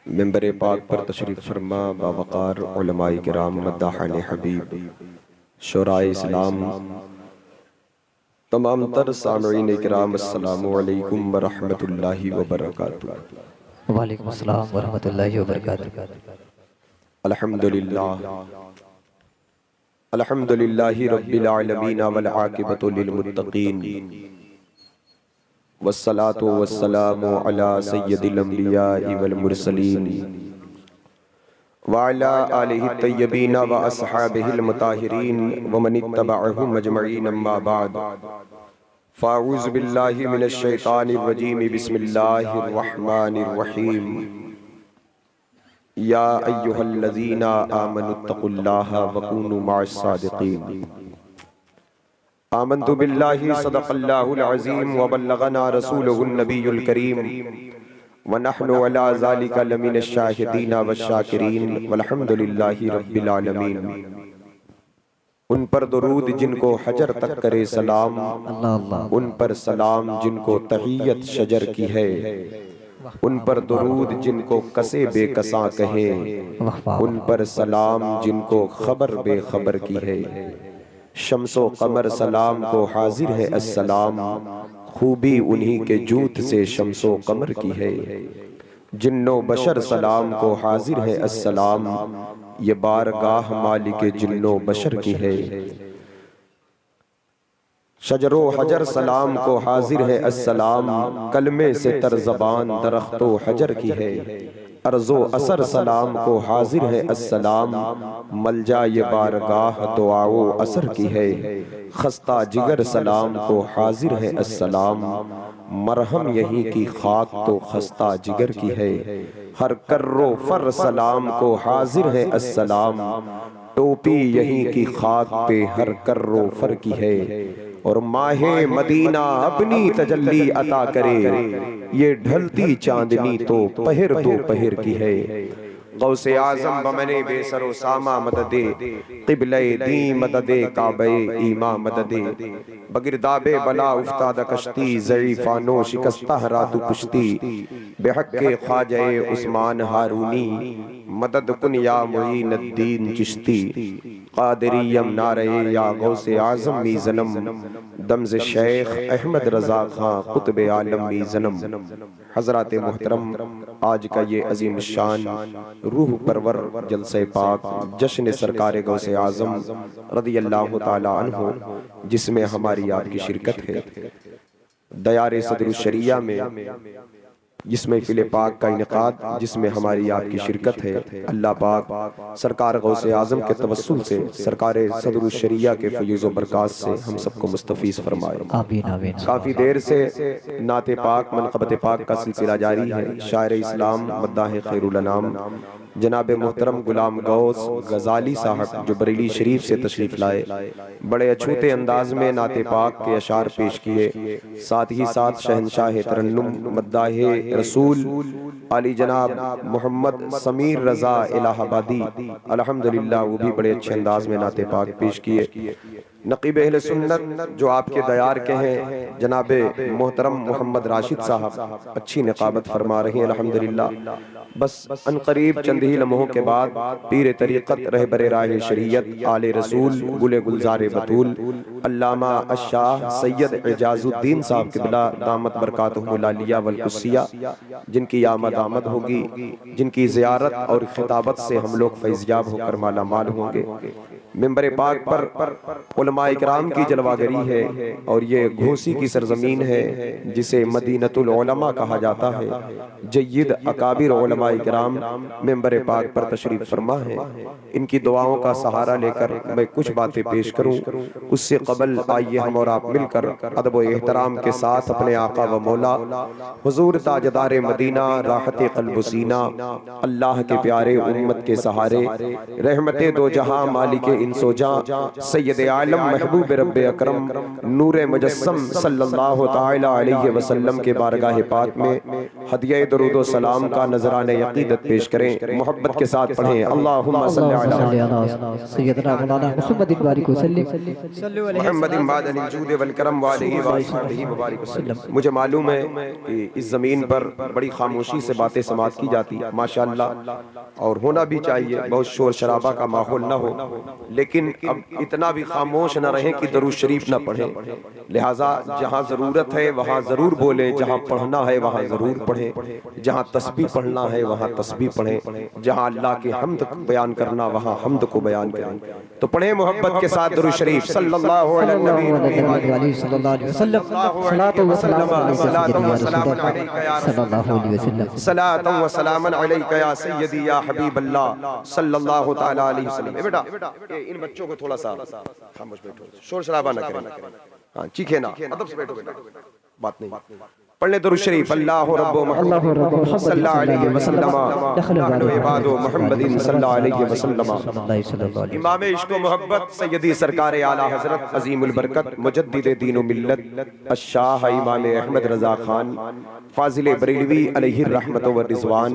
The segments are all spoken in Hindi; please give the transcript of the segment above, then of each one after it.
मिंबर पाक पर तशरीफ़ फरमा बावक़ार उलमाए किराम मद्दाहाने हबीब शुराए इस्लाम तमाम तर सामईन किराम अस्सलामु अलैकुम व रहमतुल्लाहि व बरकातुहू। वालेकुम अस्सलाम वरहमतुल्लाहि वबरकातुहू। अल्हम्दुलिल्लाह अल्हम्दुलिल्लाहि रब्बिल आलमीन वल आक़िबतु लिल मुत्तक़ीन वस्सलातु वस्सलामु अला सय्यिदिल अंबिया वल मुरसलीन व अला आलिहि तय्यबीन व अस्हाबिहिल मुताहिरीन व मन इत्तबअहुम अजमईन अम्मा बाद फ़अऊज़ु बिल्लाहि मिनश शैतानिर रजीम बिस्मिल्लाहिर रहमानिर रहीम या अय्युहल्लज़ीना आमनुत्तक़ुल्लाहा व कूनू मअस सादिक़ीन। आमन्तु बिल्लाहि सदक़ल्लाहुल अज़ीम व बल्लगना रसूलुहुन नबियुल करीम व नहनु अला ज़ालिका लमिनश शाहिदीन वश्शाकिरीन वल्हम्दुलिल्लाहि रब्बिल आलमीन। उन पर दुरूद जिनको हजर तक करे सलाम, अल्लाह अल्लाह। उन पर सलाम जिनको तहियत शजर की है, उन पर दुरूद जिनको कसे बेकसा कहे, वाह वाह उन पर सलाम जिनको खबर बेखबर की है। शम्सो कमर सलाम को हाजिर है अस्सलाम, खूबी उन्हीं के जूत से शम्सो कमर की है। जिन्नो बशर सलाम को हाजिर है अस्सलाम, ये बारगाह मालिक जिन्नो बशर की है। शजरो हजर सलाम को हाजिर है अस्सलाम, कलमे से तरज़बान दरख्तो हजर की है। अर्ज़ो असर सलाम को हाजिर है अस्सलाम, मलजा ये बारगाह दुआओ असर की है। खस्ता जिगर सलाम को हाजिर है अस्सलाम, मरहम यहीं की खाक तो खस्ता जिगर की है। हर कर्रो फर सलाम को हाजिर है अस्सलाम, टोपी यहीं की खाक पे हर कर्रो फर की है। और माहे मदीना अपनी तजल्ली अता करे, ये ढलती चांदनी तो पहर दो पहर की है। गौसे आज़म बमने बेसरो सामा मददे, क़िबले दी मददे काबे ईमा मददे। बगिरदाबे बला उफ्ताद कश्ती, ज़ईफ़ानो शिकस्ता रातु कुश्ती। बेहक़्क़े ख्वाजे उस्मान हारूनी, मदद कुन या मुईनुद्दीन चिश्ती। क़ादिरियम नारे या गौसे आज़म मी ज़नम, दमज़ शेख अहमद रज़ा खां क़ुत्ब आलम मी ज़नम। हज़रात मोहतरम, आज का ये अज़ीम शान रूह परवर जलसे पाक जश्न सरकार गौसे आज़म रज़ियल्लाहु ताला अन्हु, जिसमें हमारी आपकी शिरकत है। दयारे सदरुश शरिया में जिस महफ़िल पाक का इनेकाद, जिसमें हमारी आपकी शिरकत है, अल्लाह पाक सरकार गौसे आज़म के तवस्सुल से, सरकार सदरुश शरिया के फ़यज़ व बरक़ात से हम सबको मुस्तफ़ीज़ फरमाए। आमीन आमीन। काफ़ी देर से नाते पाक मनक़बत पाक का सिलसिला जारी है। शायर इस्लाम मद्दाह खैरुल अनाम जनाब मोहतरम गुलाम गौस गज़ाली साहब जो बरेली शरीफ से तशरीफ़ लाए, बड़े अछूते अंदाज में नाते पाक के अशार पेश किए। साथ ही साथ शहनशाह तरन्नुम मद्दाह रसूल आली जनाब मोहम्मद समीर रज़ा इलाहाबादी अल्हम्दुलिल्लाह, वो भी बड़े अच्छे अंदाज में नाते पाक पेश किए। नक़ीब अहले सुन्नत जो आपके दयार के हैं जनाब मोहतरम मोहम्मद राशिद साहब अच्छी निकाबत फरमा रही हैं अल्हम्दुलिल्लाह। बस अनकरीब चंद ही लम्हों के बाद पीर तरीक़त रहबर राह शरीयत आले रसूल गुले गुलजार बतूल अल्लामा अशाह सैयद एजाजुद्दीन साहब क़िबला दामत बरकातुहुमुल आलिया वल कुस्सिया, जिनकी आमद आमद होगी, जिनकी ज़ियारत और खिताबत से हम लोग फैज़याब होकर माला माल होंगे। मिंबर पाक पर उलमाए किराम की जलवागरी है और ये घोसी की सरजमीन है जिसे मदीनतुल उलमा कहा जाता है। जय्यद अकाबिर उलमाए किराम मिंबर पाक पर तशरीफ फरमा है। इनकी दुआओं का सहारा लेकर मैं कुछ बातें पेश करूं, उससे कबल आइए हम और आप मिलकर अदब व एहतराम के साथ अपने आका व मौला हुजूर ताजदार मदीना राहत क़ल्ब सीना, अल्लाह के प्यारे उम्मत के सहारे, रहमते दो जहां मालिक इंसो जां सैयद आलम महबूब रब्बे अकरम नूर मुजस्सम सल्लल्लाहु तआला अलैहि वसल्लम के बारगाह पाक में हदिया दरूद व सलाम का नजराने अक़ीदत पेश करें। मोहब्बत के साथ पढ़ें अल्लाहुम्मा सल्ली अला सय्यदना मौलाना मुहम्मदिन बारिक वसल्लम मुहम्मदिन बादनिल जूद वल करम व आलिहि व अस्हाबिहि मुबारक वसल्लम। मुझे मालूम है कि इस जमीन पर बड़ी खामोशी से बातें समाअत की जाती है माशाअल्लाह, और होना भी चाहिए, बहुत शोर शराबा का माहौल ना हो, लेकिन अब इतना भी खामोश न रहे कि दरूद शरीफ न पढ़े। लिहाजा जहाँ जरूरत है वहाँ जरूर बोले, जहाँ पढ़ना है वहाँ जरूर पढ़े, जहाँ तस्बीह पढ़ना है वहाँ तस्बीह पढ़े, जहाँ अल्लाह की हम्द बयान करना वहाँ हम्द को बयान करें। तो पढ़े मोहब्बत के साथ दरूद शरीफ सल्लल्लाहु अलैहि वसल्लम सलातु व सलाम अलैका या सय्यदी या हबीब अल्लाह सल्लल्लाहु तआला अलैहि वसल्लम। बेटा इन बच्चों को थोड़ा सा खामोश बैठो, शोर शराबा न करें, हाँ चीखे ना, अदब से बैठो बेटा, बात नहीं। पढ़ने दरूद शरीफ अल्लाहु रब्बु मुहम्मद सल्लल्लाहु अलैहि वसल्लम नहनु इबादु मुहम्मदिन सल्लल्लाहु अलैहि वसल्लम। इमाम इश्क व मोहब्बत सय्यदी सरकार आला हजरत अजीमुल बरकत मुजद्दिद दीन व मिल्लत अशाह इमाम अहमद रजा खान फाजिल बरेलवी अलैहि रहमत व रिजवान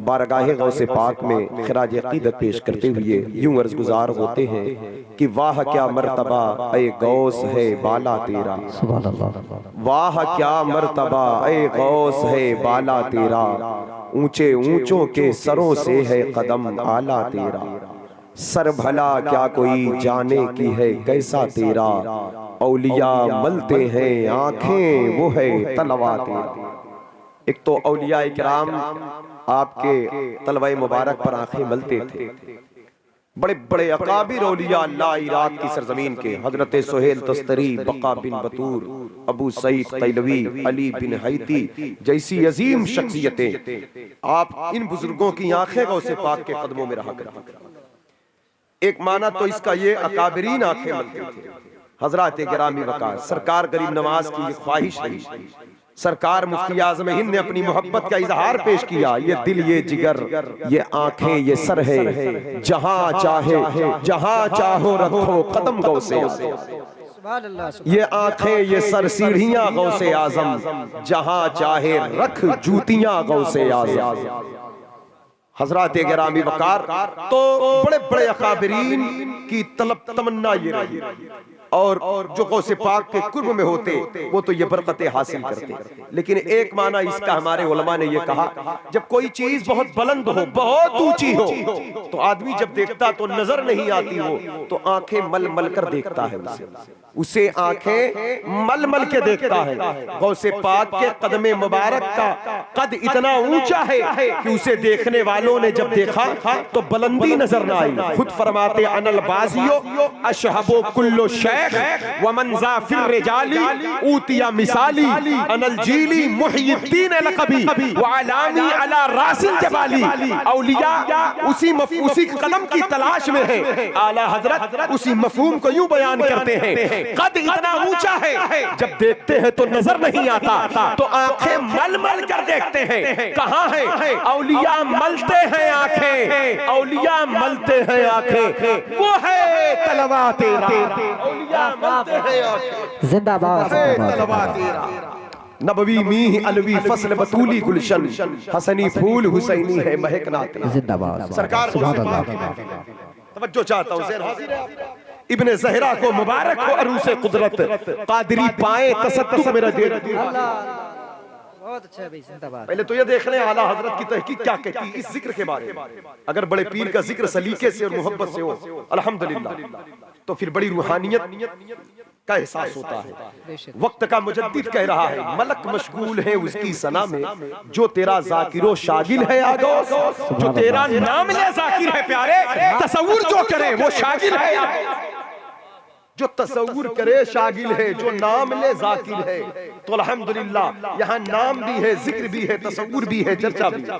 बारगाह गौसे पाक में खिराज अक़ीदत पेश करते हुए यूं अर्ज़ गुजार होते हैं कि वाह क्या मर्तबा ए गौस है बाला तेरा, वाह क्या मर्तबा ए गौस है बाला तेरा, ऊंचे ऊंचों के सरों से है कदम आला तेरा, सर भला क्या कोई जाने की है कैसा तेरा, औलिया मलते हैं आंखें वो है तलवा तेरा। एक तो औलिया इकराम आपके तलवाए मुबारक पर आंखें मलते थे, बड़े बड़े अकाबिर औलिया अल्लाह इराक की सरजमीन के हजरत सुहेल तस्तरी, बका बिन बतूर, अबू सईद तैलवी, अली बिन हैती जैसी अजीम शख्सियतें, आप इन बुजुर्गों की आंखें गौसे पाक के कदमों में रहा करती। एक माना तो इसका ये अकाबिरीन आंखें मलते थे, हजरत गिरामी वकार सरकार गरीब नवाज की ये ख्वाहिश रही। सरकार मुफ्ती आज़म हिंद ने अपनी मोहब्बत का इजहार पेश किया, ये दिल ये जिगर ये आंखें ये सर है, जहां चाहे जहां चाहो रखो कदम गौसे, ये आंखें ये सर सीढ़ियां गौसे आजम, जहां चाहे रख जूतियां गौसे आजम। हजरत गिरामी वकार तो बड़े बड़े अकाबिरीन की तलब तमन्ना ये रही, और जो गौसे पाक के कुर्ब में होते वो तो ये बरकतें हासिल करते। लेकिन एक माना इसका हमारे उलमा ने ये कहा, जब कोई चीज बहुत बुलंद हो, बहुत ऊंची हो, तो आदमी जब देखता तो नजर नहीं आती हो, तो आंखें मल मल कर देखता है उसे आंखें मल मल के देखता है। गौसे पाक के कदमे मुबारक का कद इतना ऊंचा है कि उसे देखने वालों ने जब देखा तो बुलंदी नजर न आई। खुद फरमाते अनल बाजियो अशहबो कुल्लो शेख व मंजा फिर रिजाली ऊतिया मिसाली अनल जीली मुहिय्यद्दीन लक़बी व अलानी अला रासिल जबाली। औलिया उसी कलम की तलाश में है। आला हजरत उसी मफहूम को यूं बयान करते हैं, कद इतना ऊंचा है जब देखते हैं तो नजर नहीं आता, तो आंखें मल मल कर देखते हैं। कहां है औलिया मलते हैं आंखें, औलिया मलते हैं आंखें, वो है तलवा तेरा। औलिया मलते हैं आंखें, जिंदाबाद तलवा तेरा। नबवी मीह अलवी फसल बतूली गुलशन, हसनी फूल हुसैनी है महकना तेरा। जिंदाबाद सरकार तवज्जो चाहता हूं, ज़हन हाजिर है। इब्ने ज़हरा को मुबारक हो अरूसे कुदरत, कादरी पाए तसद्दुक मेरा दे। बहुत अच्छा भाई, जिंदाबाद। पहले तो ये देख लें आला हजरत की तहकीक क्या कहती है इस जिक्र के बारे में। अगर बड़े पीर का जिक्र सलीके से और मोहब्बत से हो अल्हम्दुलिल्लाह, तो फिर बड़ी रूहानियत का एहसास होता है। वक्त का मुजद्दिद कह रहा है, मलक मशगूल है उसकी सना में, जो तेरा जाकिरो शागिल है आगोस, जो तेरा नाम ले जाकिर है प्यारे, तसव्वुर जो करे वो शागिल है। जो तसव्वुर करे शागिल है, जो नाम ले जाकिर है। तो अल्हम्दुलिल्लाह यहाँ नाम भी है, जिक्र भी है, तसव्वुर भी है, चर्चा भी है।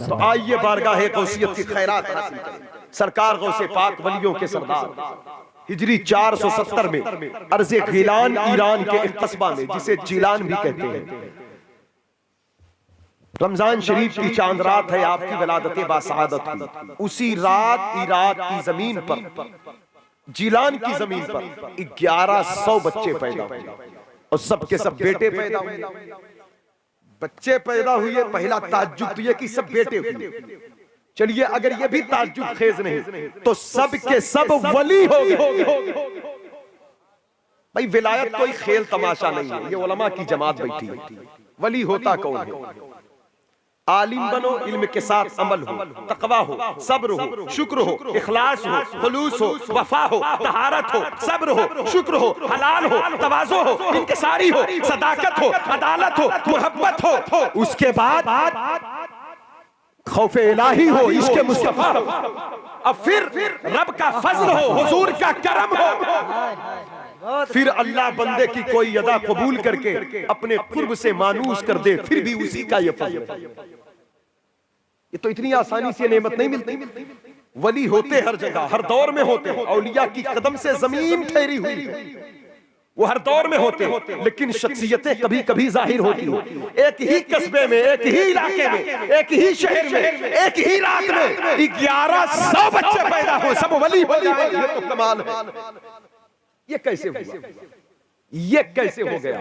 तो आइए बारगाह गौसियत की खैरात हासिल करें। सरकार गौसे पाक वलियों के सरदार हिजरी 470 में अर्ज़े गिलान ईरान के एक कस्बा में, जिसे जिलान भी कहते हैं, रमजान शरीफ की चांद रात है, आपकी विलादत बासआदत हुई। उसी रात इराक की जमीन पर जीलान की जमीन पर 1100 बच्चे पैदा हुए और सबके सब बेटे पैदा हुए। बच्चे पैदा हुए, पहला ताज्जुब तो ये कि सब बेटे हुए। चलिए अगर ये भी ताज्जुब खेज नहीं तो सब के सब वली हो गए। भाई विलायत कोई खेल तमाशा नहीं है, ये उलमा की जमात बैठी है। वली होता कौन है? आलिम बनो, इल्म के साथ अमल हो, तकवा हो, सब्र हो, शुक्र हो, इखलास हो, खुलूस हो, वफा हो, तहारत हो, सब्र हो, शुक्र हो, हलाल हो, तवाज़ो हो, इंकिसारी हो, सदाकत हो, अदालत हो, मोहब्बत हो। उसके बाद खौफ इलाही हो, इश्क़ मुस्तफा हो, अब फिर रब का फजल हो, हुजूर का करम हो, फिर अल्लाह बंदे की कोई अदा कबूल करके अपने कुर्ब से मानूस कर दे, फिर भी उसी का ये फजल है। ये तो इतनी आसानी से नेमत नहीं मिलती। वली होते हर जगह, हर दौर में होते हैं। औलिया की कदम से जमीन ठहरी हुई है, वो हर दौर में होते हैं, लेकिन शख्सियतें कभी कभी जाहिर होती हैं। एक ही कस्बे में, एक ही इलाके में, एक ही शहर में, एक ही रात में 1100 बच्चे पैदा हो, सब वली हो जाए। ये तो कमाल है। ये कैसे हुआ? ये कैसे हो गया?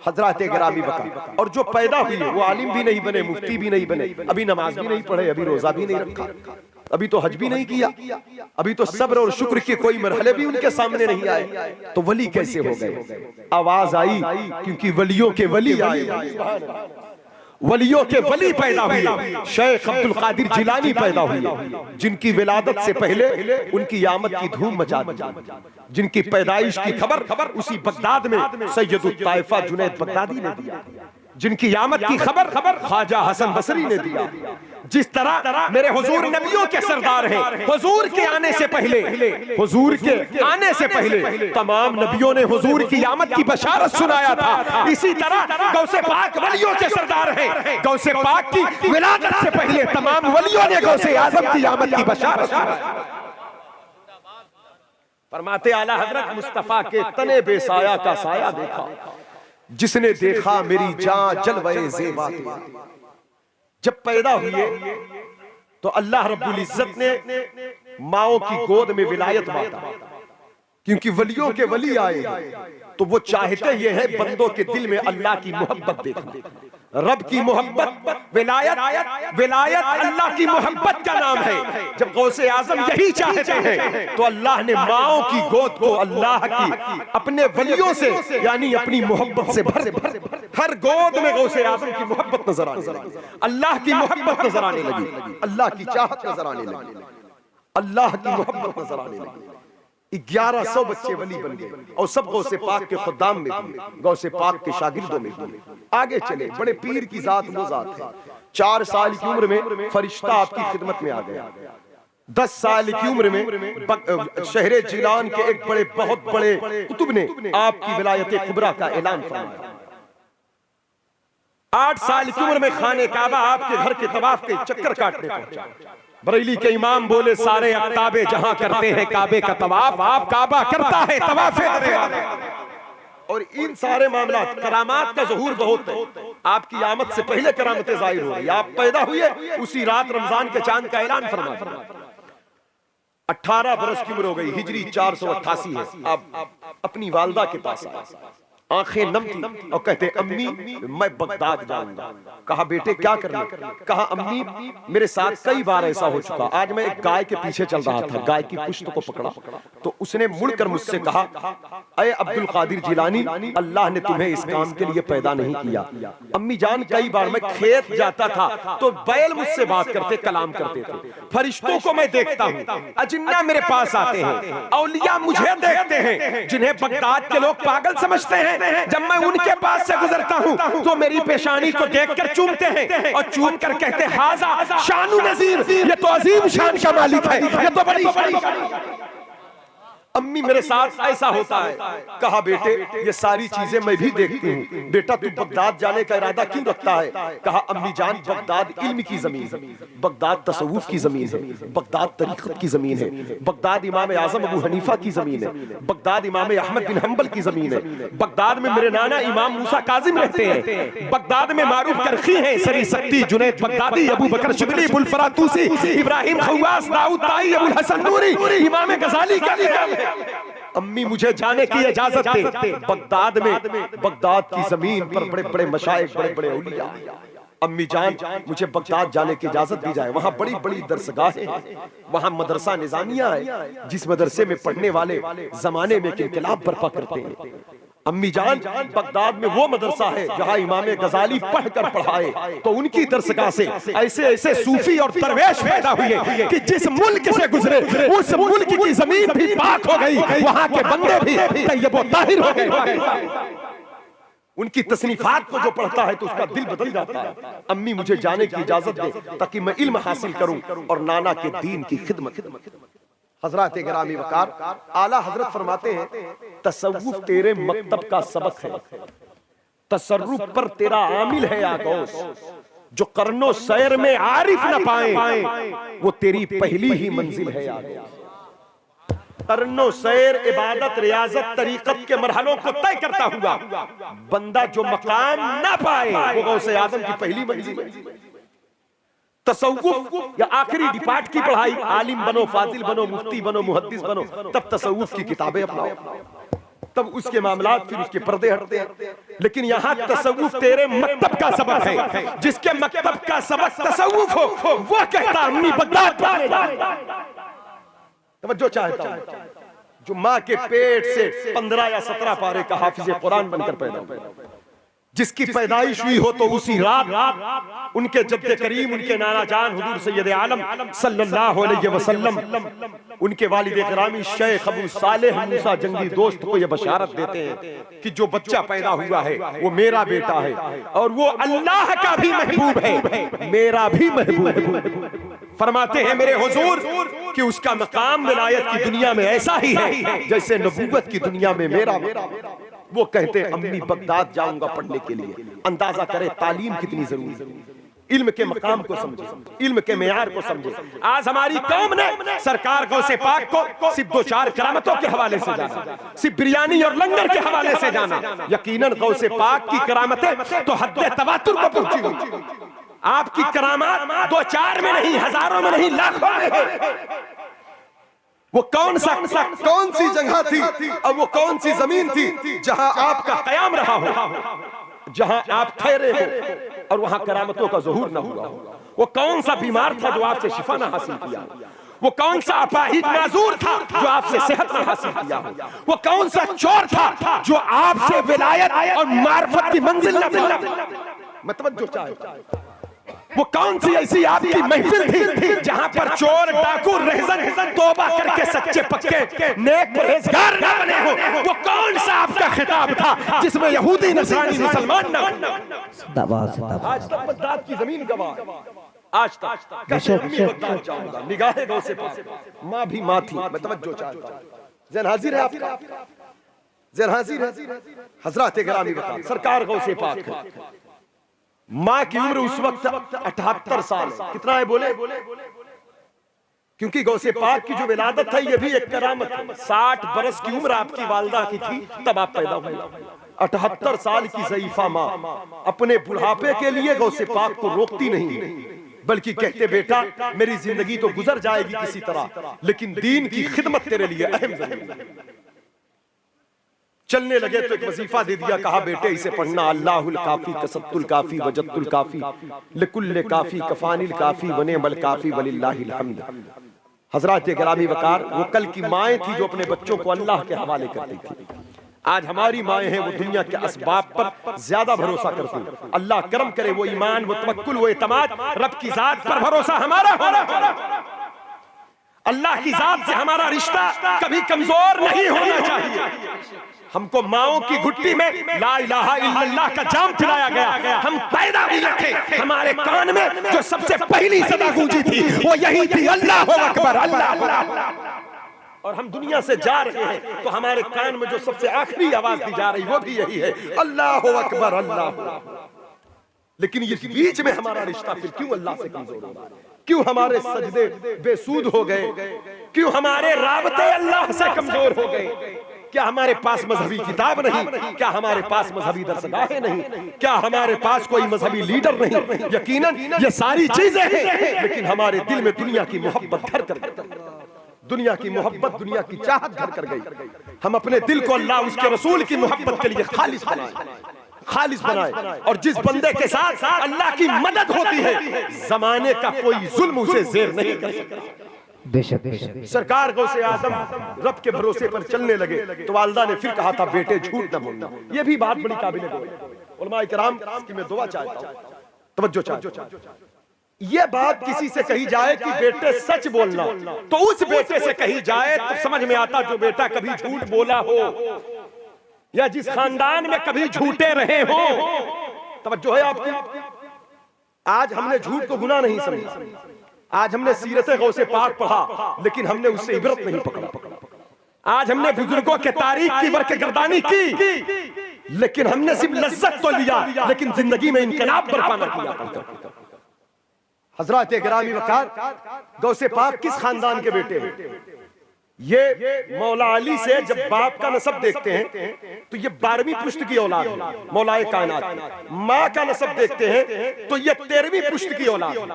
हजरत गिरामी बका। और जो पैदा हुई वो आलिम भी नहीं बने, मुफ्ती भी नहीं बने, अभी नमाज भी नहीं पढ़े, अभी रोजा भी नहीं रखा, अभी तो हज भी नहीं किया, अभी तो सब्र और शुक्र के कोई मरहले भी उनके सामने नहीं आए, तो वली कैसे हो गए? आवाज आई क्योंकि वलियों के वली आए, वलियों के वली पैदा हुए। शेख अब्दुल कादिर जिलानी पैदा हुए, जिनकी विलादत से पहले उनकी आमद की धूम मचा दी, जिनकी पैदाइश की खबर उसी बगदाद में सैयदुत ताइफा जुनैद बगदादी ने दिया, जिनकी आमद की खबर ख्वाजा हसन बसरी ने दिया। जिस तरह मेरे हुजूर नबियों के सरदार हैं, हुजूर के आने से पहले, हुजूर के आने से पहले तमाम नबियों ने हुजूर की आमद की बशारत सुनाया था। इसी तरह गौसे पाक वलियों के सरदार हैं, गौसे पाक की विलादत से पहले तमाम वलियों ने गौसे आजम की आमद की बशारत सुनाई। फरमाते आला हजरत मुस्तफा के तने बेसाया का साया देखा, जिसने देखा मेरी जान जलवे ज़ेबा। जब पैदा हुए तो अल्लाह रब्बुल इज्जत ने माओ की गोद में विलायत बांटा, क्योंकि वलियों के वली आए तो वो चाहते ये है बंदों के दिल में अल्लाह की मोहब्बत देखना, रब की मोहब्बत। विलायत अल्लाह की मोहब्बत का नाम है। जब गौसे आजम यही चाहते हैं तो अल्लाह ने माओ की गोद को अल्लाह की अपने वलियों से यानी अपनी मोहब्बत से भर हर गोद में गौसे आजम की मोहब्बत नजर आने लगी, अल्लाह की मोहब्बत नजर आने लगी, अल्लाह की चाहत नजर आने लगी, अल्लाह की मोहब्बत नजर आने लगी। 1100 बच्चे वली बन गए और सब गौसे पाक के खुद्दाम में दिए, गौसे पाक के शागिर्दों में दिए। आगे चले, बड़े पीर की जात वो जात है। 4 साल की उम्र में फरिश्ता आपकी खिदमत में आ गया। 10 साल की उम्र में शहरे जिलान के एक बहुत बड़े कुतुब ने आपकी विलायत कुबरा का ऐलान फरमाया। 8 साल की उम्र में खाने काबा आपके घर के तवाफ के चक्कर काटने पहुंचा। बरेली के इमाम बोले सारे अक्ताबे जहां करते हैं काबे का तवाफ, आप काबा करता है तवाफे करेगा। और इन सारे मामलात करामात का ज़हूर बहुत है। आपकी आमद से पहले करामतें जाहिर हो गई। आप पैदा हुए उसी रात रमजान के चांद का ऐलान फरमा। 18 बरस की उम्र हो गई, हिजरी 488 है। आप अपनी वालदा के पास आए, आंखें नम थी और कहते अम्मी मैं बगदाद जाऊंगा। कहा बेटे क्या करना? कहा अम्मी मेरे साथ कई बार ऐसा हो चुका, आज मैं एक गाय के पीछे चल रहा था, गाय की पुश्त को पकड़ा तो उसने मुड़कर मुझसे कहा अय अब्दुल कादिर जिलानी, अल्लाह ने तुम्हें इस काम के लिए पैदा नहीं किया। अम्मी जान कई बार मैं खेत जाता था तो बैल मुझसे बात करते, कलाम करते थे, फरिश्तों को मैं देखता हूँ, अजिन्ना मेरे पास आते हैं, औलिया मुझे देखते हैं, जिन्हें बगदाद के लोग पागल समझते हैं। जब मैं उनके पास से गुजरता हूं तो मेरी पेशानी को देखकर चूमते हैं और चूम कर कहते हाजा शानु नजीर, ये तो अजीम शान का मालिक है, ये तो बड़ी। अम्मी मेरे साथ ऐसा होता है। कहा बेटे ये सारी चीजें मैं भी देखती हूँ, बेटा तू बगदाद जाने का इरादा क्यों रखता है? कहा अम्मी जान बगदाद इल्म की जमीन है, बगदाद तसव्वुफ की जमीन है, बगदाद तरीक़त की जमीन है, बगदाद इमाम आज़म अबू हनीफा की जमीन है, बगदाद इमाम अहमद बिन हंबल की जमीन है, बगदाद में मेरे नाना इमाम मूसा काजिम रहते हैं, बगदाद में मारूफ करखी हैं सरी सक्ती जुनैद बगदादी, अबू बकर शिबली, बुल फरातूसी, इब्राहिम खव्वास, दाऊद ताई, अबुल हसन नूरी, इमाम गजाली का अम्मी मुझे जाने की इजाजत दे। बगदाद में, बगदाद की जमीन पर बड़े बड़े मशाइख, बड़े बड़े औलिया। अम्मी जान मुझे बगदाद जाने की इजाजत दी जाए। वहां बड़ी बड़ी दरसगाहें हैं, वहां मदरसा निजामिया है, जिस मदरसे में पढ़ने वाले जमाने में इनकलाब बर्पा करते हैं। अम्मी जान बगदाद में वो मदरसा है जहां इमाम गजाली पढ़कर पढ़ाए, तो उनकी दरसगाह से ऐसे ऐसे सूफी और दरवेश पैदा हुए कि जिस मुल्क से गुजरे उस मुल्क की जमीन भी पाक हो गई, वहां के बंदे भी तैयब व ताहिर हो गए। उनकी तसनीफात को जो पढ़ता है तो उसका दिल बदल जाता है। अम्मी मुझे जाने की इजाजत दे ताकि मैं इल्म हासिल करूं और नाना के दीन की खिदमत। हजरत गिरामी वकार आला हजरत फरमाते हैं, तसव्वुफ तेरे मकतब का सबक है, तसर्रुफ पर तेरा आमिल है या गौस। जो करनो सैर में आरिफ न पाए वो तेरी पहली ही मंजिल है या गौस। करनो सैर इबादत रियाजत तरीकत के मरहलों को तय करता हुआ बंदा जो मकाम ना पाए वो गौसे आदम की पहली मंजिल है। तसव्वुफ या आखिरी डिपार्ट की पढ़ाई, आलिम बनो, फाजिल बनो, मुफ्ती बनो, मुहद्दिस बनो, तब तसव्वुफ की किताबें अपनाओ, तब उसके मामलात फिर उसके पर्दे हटते हैं। लेकिन यहाँ तसव्वुफ तेरे मकतब का सबक है। जिसके मकतब का सबक तसव्वुफ हो वो कहता अम्मी बगदाद पढ़ने जाए। जो चाहता हूं जो माँ के पेट से 15 या 17 पारे का हाफिज कुरान बनकर पैदा हुआ, जिसकी पैदाइश हुई हो तो उसी रात उनके जद्दे करीम, उनके नाना जान हुजूर सैयद आलम सल्लल्लाहु अलैहि वसल्लम, उनके वालिद गिरामी शेख अबू सालेह मूसा जंगी दोस्त को यह बशारत देते हैं कि जो बच्चा पैदा हुआ है वो मेरा बेटा है और वो अल्लाह का भी महबूब है, मेरा भी महबूब है। फरमाते हैं मेरे हुजूर कि उसका मकाम विलायत की दुनिया में ऐसा ही है जैसे नबूवत की दुनिया में मेरा। वो कहते हैं अम्मी बगदाद जाऊंगा पढ़ने के लिए। अंदाजा करें तालीम कितनी जरूरी है। इल्म के मकाम को समझे, इल्म के मेयार को समझे। आज हमारी कौम ने सरकार गौसे पाक को सिर्फ 2-4 करामतों के हवाले से जाना, सिर्फ बिरयानी और लंगर के हवाले से जाना। यकीनन गौसे पाक की करामतें तो हद्दे तवातुर को पहुंची हुई। आपकी करामात 2-4 में नहीं, हजारों में नहीं, लाखों में है। वो कौन सी जगह थी और वो कौन सी जमीन थी जहां आपका कयाम रहा हो, जहां आप ठहरे हो और वहां करामतों का ज़ुहूर न हुआ हो। वो कौन सा बीमार था जो आपसे शिफा न हासिल किया, वो कौन सा अपाहिज माजूर था जो आपसे सेहत न हासिल किया, वो कौन सा चोर था जो आपसे विलायत और मार्फत की मंजिल न मिला। मतलब जो चाहे वो कौन सी ऐसी आपकी महफिल थी जहां पर चोर डाकू रहज़न तौबा करके सच्चे पक्के नेक परहेजगार ना बने हो। वो कौन सा आपका खिताब था जिसमें यहूदी नसरानी मुसलमान ना। आज तक बगदाद की जमीन गवाह, आज तक बगदाद जाऊंगा, निगाहे गौसे पाक। माँ भी माँ थी। मैं तवज्जो चाहता हूं, ज़हन हाजिर है आपका, ज़हन हाजिर है। हजरत गिरामी वकार सरकार गौसे पाक है। माँ की उम्र उस वक्त 78 साल है। कितना है बोले? क्योंकि गौसे पाक की जो विलादत है ये भी एक करामत है। 60 बरस की उम्र आपकी वालिदा की थी तब आप पैदा हुए। 78 साल की ज़ईफा माँ अपने बुढ़ापे के लिए गौसे पाक को रोकती नहीं, बल्कि कहते बेटा मेरी जिंदगी तो गुजर जाएगी किसी तरह, लेकिन दीन की खिदमत तेरे लिए अहम है। चलने लगे तो एक वजीफा दे दिया, कहा बेटे इसे पढ़ना, अल्लाहुल काफी कसत्तुल काफी वजत्तुल काफी लिकुल्ले काफी कफानिल काफी वनेमल काफी वलिल्लाहिल हम्द। हजरत गिरामी वकार वो कल की माएँ थी जो अपने बच्चों को अल्लाह के हवाले करती थी। आज हमारी माएँ हैं वो दुनिया के असबाब पर ज्यादा भरोसा करती हैं। अल्लाह करम करे वो ईमान, वो तवक्कुल, वो इत्मीनान रब की जात पर भरोसा हमारा होना। अल्लाह की जात से हमारा रिश्ता कभी कमजोर नहीं होना चाहिए। हमको माओ की घुट्टी में ला इलाहा इल्लल्लाह का जाम पिलाया गया। हम पैदा हुए थे, हमारे कान में जो सबसे पहली सदा गूंजी थी वो यही थी, अल्लाह अकबर, अल्लाह। और हम दुनिया से जा रहे हैं तो हमारे कान में जो सबसे आखिरी आवाज दी जा रही वो भी यही है, अल्लाह अकबर, अल्लाह। लेकिन इस बीच में हमारा रिश्ता फिर क्यों अल्लाह से कमजोर हो गया? क्यों हमारे सजदे बेसूद हो गए? क्यों हमारे राबते अल्लाह से कमजोर हो गए? क्या हमारे पास मजहबी किताब नहीं? क्या हमारे पास मजहबी दरसगाहें नहीं? क्या हमारे पास कोई मजहबी लीडर नहीं? यकीनन ये सारी चीजें हैं, लेकिन हमारे दिल में दुनिया की मोहब्बत घर कर दुनिया की मोहब्बत, दुनिया की चाहत घर कर गई। हम अपने दिल को अल्लाह उसके रसूल की मोहब्बत के लिए खालिस बनाए और जिस बंदे के साथ अल्लाह की मदद होती है, जमाने का कोई जुल्म उसे जेर नहीं कर सकता। बेशक बेशक। सरकार गौसे आजम रब के भरोसे पर चलने लगे तो वालदा ने फिर कहा था, बेटे झूठ न बोलना। ये भी बात बड़ी काबिल उलमाए किराम की मैं दुआ चाहता हूं, तवज्जो चाहता हूं। ये बात किसी से कही जाए कि बेटे सच बोलना, तो उस बेटे से कही जाए तो समझ में आता जो बेटा कभी झूठ बोला हो या जिस खानदान में कभी झूठे रहे हो। तवज्जो है आपकी। आज हमने झूठ को गुनाह नहीं समझा, आज हमने सीरत गौसे पाक पढ़ा लेकिन हमने उससे इबरत नहीं पकड़ा। आज हमने बुजुर्गों के तारीख की बरकतगर्दानी की लेकिन हमने सिर्फ लज्जत तो लिया लेकिन जिंदगी में इनकलाब बर्पा न किया। हजरत गिरामी वकार, गौसे पाक किस खानदान के बेटे हैं? ये मौला अली से जब बाप का नसब देखते हैं तो ये 12वीं पुश्त की औलाद है मौलाए कायनात। माँ का नसब देखते हैं तो ये 13वीं पुश्त की औलाद है।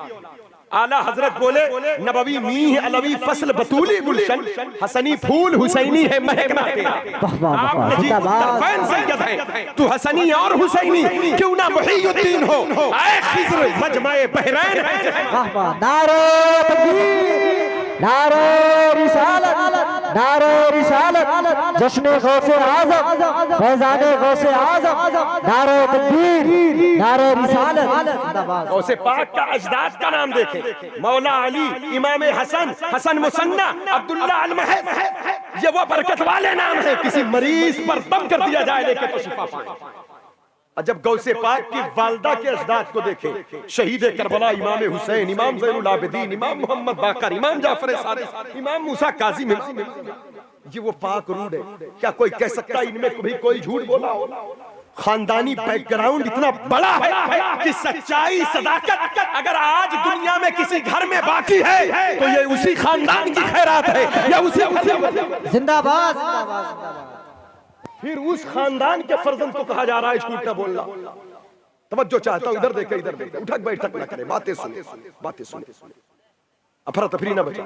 आला हजरत बोले, नबवी मीह अलवी फसल बतूली गुलशन, हसनी फूल हुसैनी है महकना तेरा। सैयद है तू हसनी और हुसैनी, क्यों ना मुहीउद्दीन हो आए खिज़्र मजमाए बहरैन है। नारे तकबीर, नारे रिसालत, नारे रिसालत, जश्न गौसे आज़म, फैज़ाने गौसे आज़म, नारे तकबीर, नारे रिसालत। गौसे पाक का अजदाद का नाम देखें, मौला अली, इमाम हसन, हसन मुसन्ना, अब्दुल्ला अल-महद, ये वो बरकत वाले नाम है। किसी मरीज पर दम कर दिया जाए लेके तो शिफा पाए। जब गौसे पाक की वालदा के अजदाद को देखें, शहीद करबला इमाम हुसैन, इमाम ज़ैनुल आबिदीन, इमाम मोहम्मद बाकर, इमाम जाफर सादिक, इमाम मूसा काज़िम, ये वो पाक रूड है। क्या कोई कह सकता है इनमें कभी कोई झूठ बोला हो? खानदानी बैकग्राउंड इतना बड़ा है कि सच्चाई सदाकत अगर आज दुनिया में किसी घर में बाकी है तो ये उसी खानदान की खैरात है या उसी जिंदाबाद। फिर उस खानदान के फर्जंद को कहा जा रहा है झूठ न बोलना। तवज्जो चाहता हूं, इधर देखे इधर देखे, उठक बैठक न करे, बातें सुने, बातें सुने, अफरा तफरी न बचे।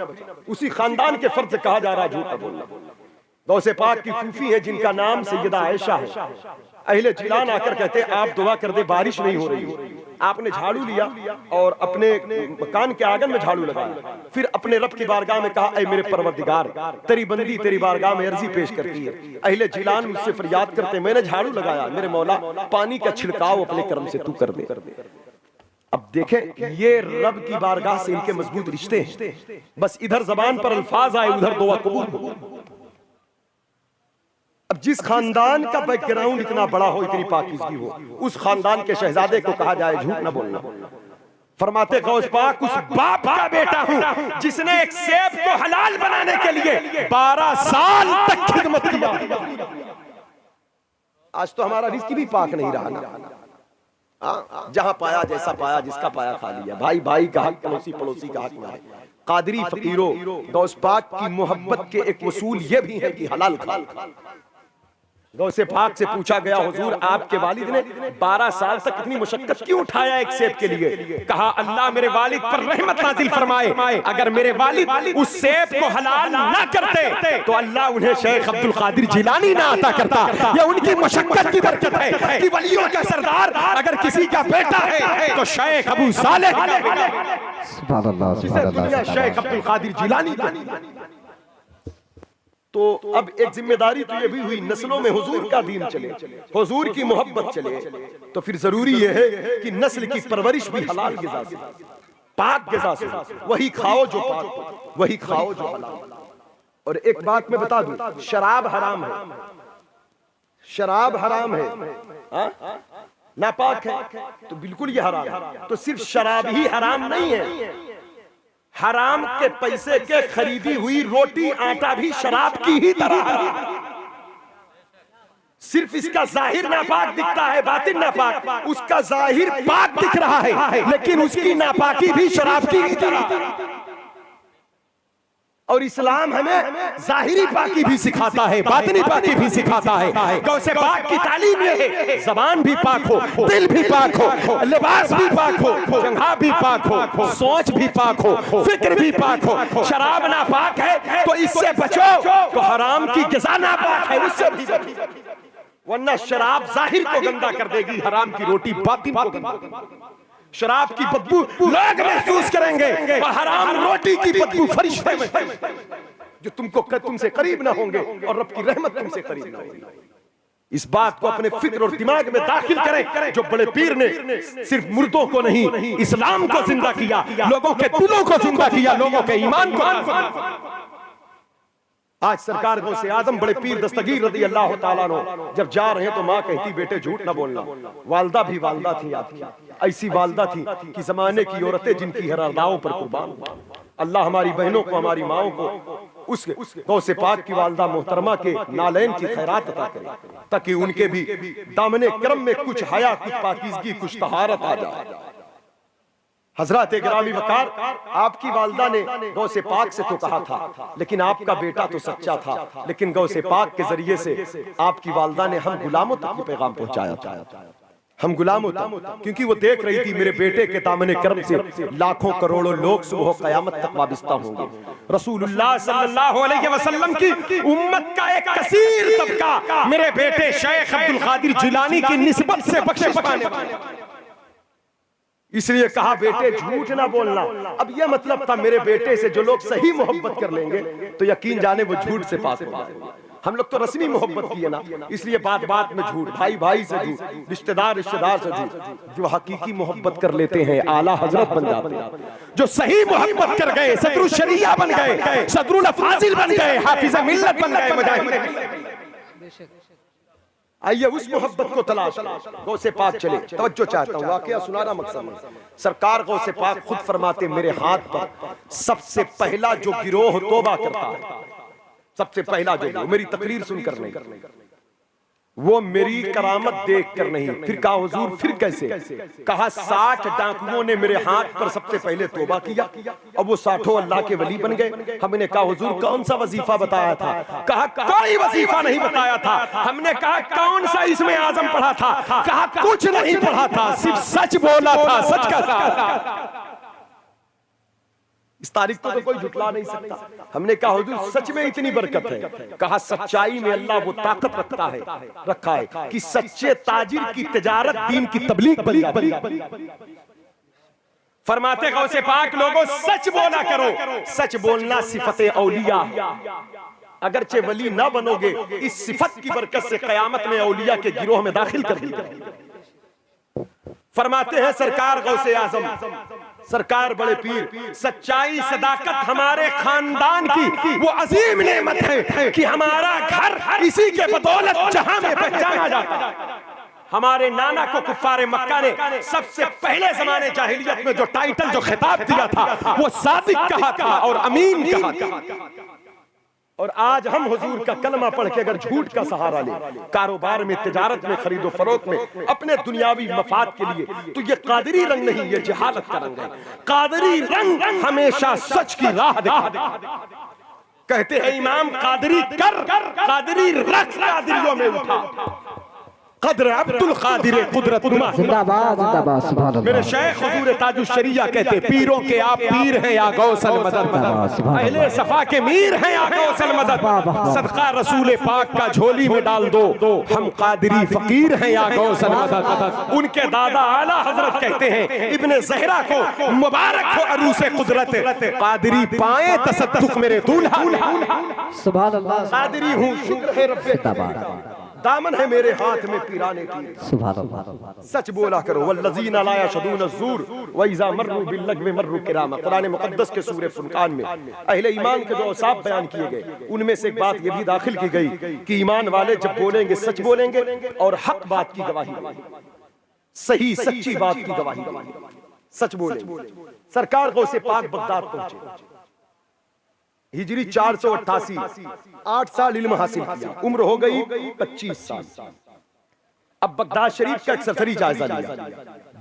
उसी खानदान के फर्ज से कहा जा रहा है झूठ न बोलना। गौसे पाक की फूफी है जिनका नाम सैयदा आयशा है। अहले जिलान आकर कहते आप दुआ कर दे, बारिश नहीं हो रही। आपने झाड़ू लिया और अपने मकान के आंगन में झाड़ू लगाया, फिर अपने रब की बारगाह में कहा, ऐ मेरे परवरदिगार, तेरी बंदी तेरी बारगाह में अर्जी पेश करती है। अहले जिलान मुझसे फरियाद करते, मैंने झाड़ू लगाया, मेरे मौला पानी का छिड़काव अपने कर्म से तू कर दे। अब देखें, ये रब की बारगाह से इनके मजबूत रिश्ते हैं। बस इधर जबान पर अल्फाज आए, उधर दुआ कबूल हो। अब जिस खानदान का बैकग्राउंड इतना बड़ा हो, इतनी पाकीज़गी हो, उस खानदान के शहजादे को कहा जाए झूठ न बोलना। फरमाते गौस पाक, उस बाप का बेटा हूं जिसने एक सेब को हलाल बनाने के लिए 12 साल तक खिदमत किया। आज तो हमारा रिस्क भी पाक नहीं रहा ना। जहां पाया जैसा पाया, जिसका पाया खा लिया। भाई भाई का हक, पड़ोसी पड़ोसी का हक में है। कादरी फकीरों, गौस पाक की मोहब्बत के एक वसूल ये भी है कि हलाल खा। गौसे पाक से पूछा गया, हुजूर आपके वालिद ने 12 साल तक इतनी मुशक्कत क्यों उठाया एक सेब के लिए? कहा, अल्लाह मेरे वालिद पर रहमत नाजिल फरमाए, अगर मेरे वालिद उस सेब को हलाल ना करते तो अल्लाह उन्हें शेख अब्दुल कादिर जिलानी ना अता करता। ये उनकी मुशक्कत की बरकत है कि वलियों का सरदार अगर किसी का बेटा है तो शेख अबू सालेह, सुभान अल्लाह, सुभान अल्लाह, शेख अब्दुल कादिर जिलानी। तो अब एक जिम्मेदारी तो ये भी हुई, नस्लों में हुजूर का दीन चले, हुजूर की मोहब्बत चले, तो फिर जरूरी ये है कि नस्ल की परवरिश भी हलाल ग़िज़ा से, पाक ग़िज़ा से, वही खाओ जो पाक, वही खाओ जो हलाल। और एक बात मैं बता दूं, शराब हराम है, शराब हराम है, नापाक है, तो बिल्कुल ये हराम है। तो सिर्फ शराब ही हराम नहीं है, हराम के पैसे के खरीदी हुई रोटी आटा भी शराब की ही तरह है। सिर्फ इसका जाहिर नापाक दिखता है, बातिन नापाक, उसका जाहिर पाक दिख रहा है लेकिन उसकी नापाकी भी शराब की ही तरह। और इस्लाम हमें जाहिरी पाकी भी सिखाता है, बातिनी पाकी भी सिखाता है। गौसे पाक की तालीम ये है, जबान भी पाक हो, दिल भी पाक हो, लिबास भी पाक हो, जंघा भी पाक हो, सोच भी पाक हो, फिक्र भी पाक हो। शराब ना पाक है तो इससे बचो, तो हराम की ग़िज़ा ना पाक है उससे भी बचो, वरना शराब जाहिर को गंदा कर देगी, हराम की रोटी बातिन को गंदा कर देगी। शराब की बदबू लोग महसूस करेंगे और हराम रोटी की बदबू फरिश्ते में जो तुमसे करीब ना होंगे और रब की रहमत तुमसे करीब ना होगी। इस बात को अपने फिक्र और दिमाग में दाखिल करें। जो बड़े पीर ने सिर्फ मुर्दों को नहीं, इस्लाम को जिंदा किया, लोगों के दिलों को जिंदा किया, लोगों के ईमान को। आज सरकार गौसे आजम बड़े पीर दस्तगीर रज़ी अल्लाह ताला अन्हु जब जा रहे हैं तो माँ कहती बेटे झूठ ना बोलना। वालदा भी वालदा थी आपकी, ऐसी वालदा थी कि जमाने की औरतें जिनकी हर अदाओं पर कुर्बान। अल्लाह हमारी बहनों को, हमारी माओं को उस गौसे पाक की वालदा मोहतरमा के नालैन की खैरात अता करे, ताकि उनके भी दामने करम में कुछ हया, कुछ पाकीज़गी, कुछ तहारत आ जाए। हजरत गिरामी वकार, आपकी वालदा ने गौसे पाक से तो कहा था, लेकिन आपका बेटा तो सच्चा था, लेकिन गौसे पाक के जरिए से आपकी वालदा ने हम गुलामों तक पैगाम पहुंचाया था। हम गुलामों तक, क्योंकि वो देख रही थी मेरे बेटे के दामने करम से लाखों करोड़ों लोग सुबह क़यामत तक वाबिस्ता होंगे। रसूलुल्लाह सल्लल्लाहु अलैहि वसल्लम की उम्मत का एक कसीर तबका मेरे बेटे शेख अब्दुल कादिर जिलानी की निस्बत से बख्शिश पाने वाले, इसलिए कहा बेटे झूठ ना बोलना। अब यह मतलब था मेरे बेटे से जो लोग सही मोहब्बत कर लेंगे तो यकीन जाने वो झूठ से पास हो जाएंगे। हम लोग तो रस्मी मोहब्बत की है ना, इसलिए बात बात में झूठ, भाई भाई से झूठ, रिश्तेदार रिश्तेदार से झूठ। जो हकीकी मोहब्बत कर लेते हैं आला हजरत बन जाते हैं, जो सही मोहब्बत कर गए सदरुल शरिया बन गए, सदरुल फाजिल बन गए, हाफिज मिल्लत बन गए, मुजाहिद। आइए उस मोहब्बत को तलाश, गौसे पाक चले। तवज्जो चाहता हूँ, वाकया सुनाना मकसद में। सरकार गौसे पाक खुद फरमाते मेरे हाथ पर सबसे पहला जो गिरोह तौबा करता है, सबसे पहला जो मेरी तकरीर सुनकर नहीं, वो मेरी करामत देखकर नहीं। फिर कहा हुजूर फिर कैसे? कहा 60 डाकुओं ने मेरे हाथ पर सबसे पहले तौबा किया, अब वो 60 अल्लाह के वली बन गए। हमने कहा हुजूर कौन सा वजीफा बताया था? कहा कोई वजीफा नहीं बताया था। हमने कहा कौन सा इसमें आजम पढ़ा था? कहा कुछ नहीं पढ़ा था, सिर्फ सच बोला था, सच का था। इस तारीख को तो कोई झुटला नहीं सकता। हमने कहा हुजूर सच में इतनी बरकत है? कहा सच्चाई में अल्लाह वो ताकत रखा है कि सच्चे ताजिर की तिजारत दीन की तबलीग बन जाती है। फरमाते गौसे पाक लोगों सच बोला करो। सच बोलना सिफते औलिया, अगरचे वली ना बनोगे इस सिफत की बरकत से कयामत में औलिया के गिरोह में दाखिल कर दिया। फरमाते हैं सरकार गौसे आजम, सरकार बड़े पीर, सच्चाई सदाकत हमारे खानदान की वो अजीम नेमत है कि हमारा घर इसी के बदौलत जहां में पहचाना जाता है। हमारे नाना को कुफ्फारे मक्का ने सबसे पहले जमाने जाहिलियत में जो टाइटल, जो खिताब दिया था वो सादिक कहा था और अमीन कहा था। और आज हम हुजूर का कलमा पढ़ के अगर झूठ का सहारा ले कारोबार में, तिजारत में, खरीदो फरोख्त में, अपने दुनियावी मफाद के लिए, तो ये कादरी रंग नहीं, ये जहालत का रंग है। कादरी रंग हमेशा सच की राह दिखाता है। कहते हैं इमाम कादरी कर, कादरी रख, कादरियों में उठा। कद्र अब्दुल कादिर कुदरत जिंदाबाद जिंदाबाद सुभान अल्लाह। मेरे शेख हुजूर ताजुश शरिया कहते पीरों के आप पीर हैं या गौसल मदद, अहले सफा के मीर हैं या गौसल मदद। सदका रसूल पाक का झोली में डाल दो, हम कादरी फकीर हैं या गौसल मदद। उनके दादा आला हजरत कहते हैं इब्ने ज़हरा को मुबारक हो अरूसे कुदरत, कादरी पाए तसद्दुक मेरे दूल्हा। सुभान अल्लाह, कादरी हूँ शुक्र है रब्बे, दामन है मेरे हाथ में पीराने की। सुभान अल्लाह, सच बोला करो। वल्लज़ीना ला यशहदून अज़्ज़ूर व इज़ा मर्रू बिल्लग़्वी मर्रू किरामा। कुरान मुक़द्दस के सूरे फुरक़ान में अहले ईमान के जो औसाफ बयान किए गए, उनमें से एक बात ये भी दाखिल की गई कि ईमान वाले जब बोलेंगे सच बोलेंगे और हक बात की गवाही, सही सच्ची बात की गवाही, सच बोलेंगे। सरकार गौसे पाक बगदाद पहुंचे, हिजरी 488, 8 साल इल्म हासिल किया, उम्र हो गई 25 साल। अब बगदाद शरीफ का एक सरसरी जायजा लिया।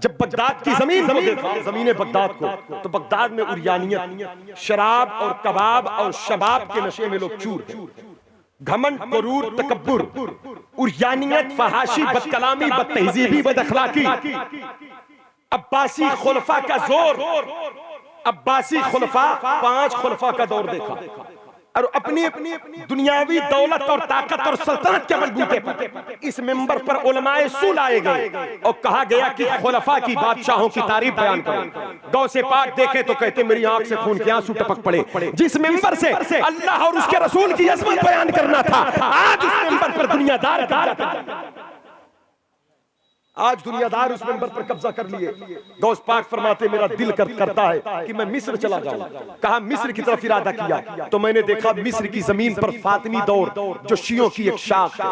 जब बगदाद की जमीन को देखा, जमीन बगदाद को, तो बगदाद में उर्यानियत, शराब और कबाब और शबाब के नशे में लोग चूर हैं। घमंड, गुरूर, तकब्बुर, उर्यानियत, फहाशी, बदकलामी, बदतहजीबी, बदअखलाकी, अब्बासी खुलफा का जोर। अब्बासी खुलफा, 5 खुलफा का दौर देखा और अपनी दुनियावी दौलत और ताकत और सल्तनत के बलबूते पर इस मिंबर पर उलमाए सू लाए गए और कहा गया कि खुलफा की बादशाहों की तारीफ बयान करो। गौसे पाक देखे तो कहते मेरी आंख से खून के आंसू टपक पड़े। जिस मिंबर से अल्लाह और उसके रसूल की अज़मत बयान करना था, आज उस मिंबर पर दुनियादार आज दुनियादार उस मिंबर पर कब्जा कर लिए। गौस पाक फरमाते मेरा दिल करता है कि मैं मिस्र चला जाऊं। कहा मिस्र की तरफ इरादा किया तो मैंने देखा मिस्र की जमीन पर फातिमी दौर जो शियों की एक शाख है,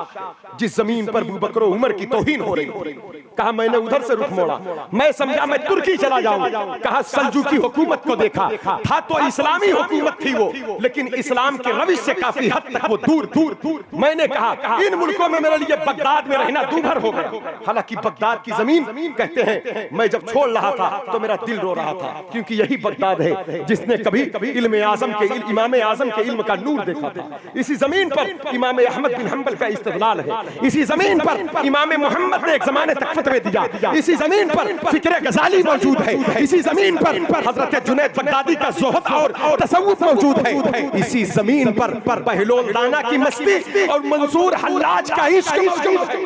जिस जमीन पर अबू बकर उमर की तौहीन हो रही। कहा मैंने उधर से रुख मोड़ा, मैं समझा मैं तुर्की चला जाऊं। कहा सल्जूकी हुकूमत को देखा, था तो इस्लामी हुकूमत थी वो, लेकिन इस्लाम के रविश से काफी हद तक वो दूर। मैंने कहा इन मुल्कों में मेरे लिए बगदाद में रहना दूभर हो गया। हालांकि बगदाद की जमीन कहते हैं मैं जब छोड़ रहा था तो मेरा दिल रो रहा था, क्योंकि यही बगदाद है जिसने कभी इमाम आजम के इल्म का नूर देखा था। इसी जमीन पर इमाम अहमद बिन हंबल का इस्तिदलाल है। इसी जमीन पर इमाम मोहम्मद ने एक जमाने तक फतवे दिया। इसी जमीन पर फिक्र गजाली मौजूद है। इसी जमीन पर हजरत जुनैद बगदादी का ज़ुहद और तसव्वुफ मौजूद है। इसी जमीन पर बहलोल दाना की मस्ती और मंसूर हल्लाज का इश्क मौजूद है।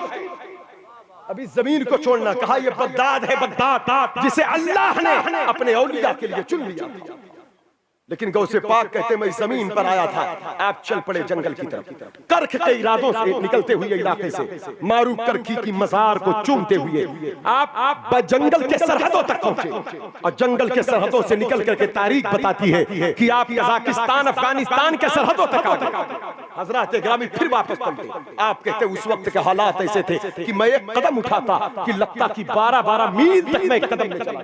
अभी जमीन को छोड़ना, कहा यह बगदाद है, बगदाद जिसे अल्लाह ने अपने औलिया के लिए चुन लिया। लेकिन गौसे पाक कहते मैं इस जमीन पर आया था, आप चल पड़े जंगल की तरफ। करख के इरादों से निकलते हुए इलाके से मारूफ करखी की मज़ार को चूमते हुए आप जंगल के सरहदों तक पहुंचे। और जंगल के सरहदों से निकल करके तारीख बताती है कि आप कजाकिस्तान, अफगानिस्तान के सरहदों तक आ गए। हजरात गिरामी फिर वापस पलटे। आप कहते उस वक्त के हालात ऐसे थे कि मैं एक कदम उठाता कि लगता कि 12-12 मील तक मैं एक कदम ले चला।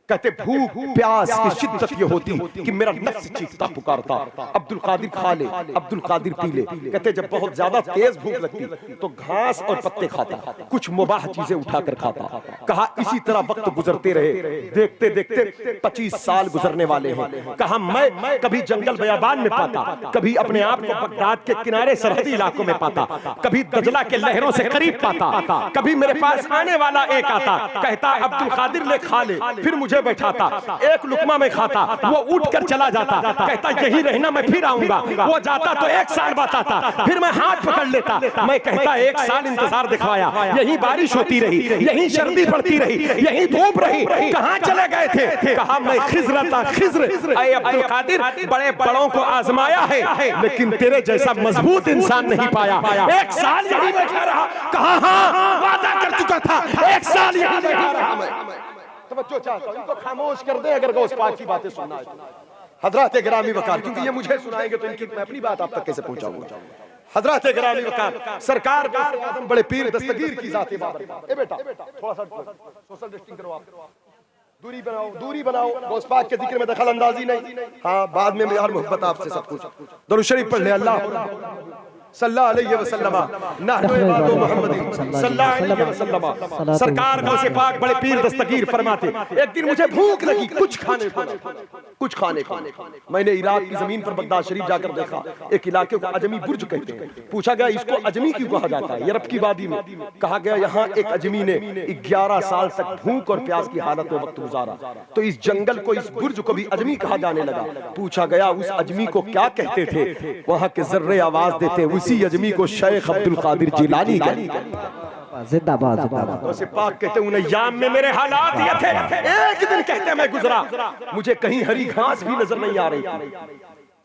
कहते भूख प्यास की शिद्दत ये होती कि मेरा नफ्स चीखता पुकारता अब्दुल कादिर खा ले, अब्दुल कादिर पी ले। कहते जब बहुत ज्यादा तेज भूख लगती तो घास और पत्ते खाता, कुछ मुबाह चीजें उठाकर खाता। कहा इसी तरह वक्त गुजरते रहे, देखते देखते 25 साल गुजरने वाले हैं। कहा मैं कभी जंगल बयाबान में पाता, कभी अपने आप को बगदाद के किनारे सरहदी इलाकों में पाता, कभी दजला के लहरों से करीब पाता। कभी मेरे पास आने वाला एक आता, कहता अब्दुल कादिर ले खा ले, फिर मुझे बैठाता, एक लुकमा में खाता, वो उठकर चला जाता, कहता यही रहना मैं फिर आऊंगा। वो जाता तो 1 साल बताता, फिर मैं हाथ पकड़ लेता, मैं कहता 1 साल इंतजार दिखवाया, यही बारिश होती रही, यही सर्दी पड़ती रही, यही धूप रही, कहां चले गए थे? कहा मैं खिज्र था, खिज्र। ऐ अब्दुल कादिर बड़े बड़ों को आजमाया है, लेकिन तेरे जैसा मजबूत इंसान नहीं पाया। 1 साल यही बैठा रहा। कहा हां वादा कर चुका था, 1 साल यही बैठा रहा मैं। तवज्जो चाहता हूं, इनको खामोश कर दे अगर गौस पाक की बातें सुनना है। हजरत गिरामी वकार, क्योंकि ये मुझे सुनाएंगे तो इनकी मैं अपनी बात आप तक कैसे पहुंचाऊंगा। हजरत गिरामी वकार सरकार आदम बड़े पीर दस्तगीर की जाते बात। ए बेटा थोड़ा सा सोशल डिस्टेंस करो, आप दूरी बनाओ। गौस पाक के जिक्र में दखल अंदाजी नहीं। हाँ बाद में यार मोहब्बत आपसे सब कुछ। दरूद शरीफ पढ़ ले अल्लाह सल्लल्लाहु अलैहि वसल्लम नहनु इबादु मुहम्मदिन सल्लल्लाहु अलैहि वसल्लम। सरकार गौसे पाक बड़े पीर दस्तगीर फरमाते एक दिन मुझे भूख लगी कुछ खाने को। मैंने इराक की जमीन पर बगदाद शरीफ जाकर देखा, एक इलाके को अजमी बुर्ज कहते हैं। पूछा गया इसको अजमी क्यों कहा जाता है? यूरोप की वादी में। कहा गया यहाँ एक अजमी ने 11 साल तक भूख और प्यास की हालत में वक्त गुजारा, तो इस जंगल को, इस बुर्ज को भी अजमी कहा जाने लगा। पूछा गया उस अजमी को क्या कहते थे? वहां के जर्रे आवाज देते उसी अजमी को शेख अब्दुल कादिर जिलानी जिंदाबाद जिंदाबाद। पाक कहते उन अय्याम में मेरे हालात ये थे, एक दिन कहते मैं गुजरा मुझे कहीं हरी घास भी नजर नहीं आ रही थी।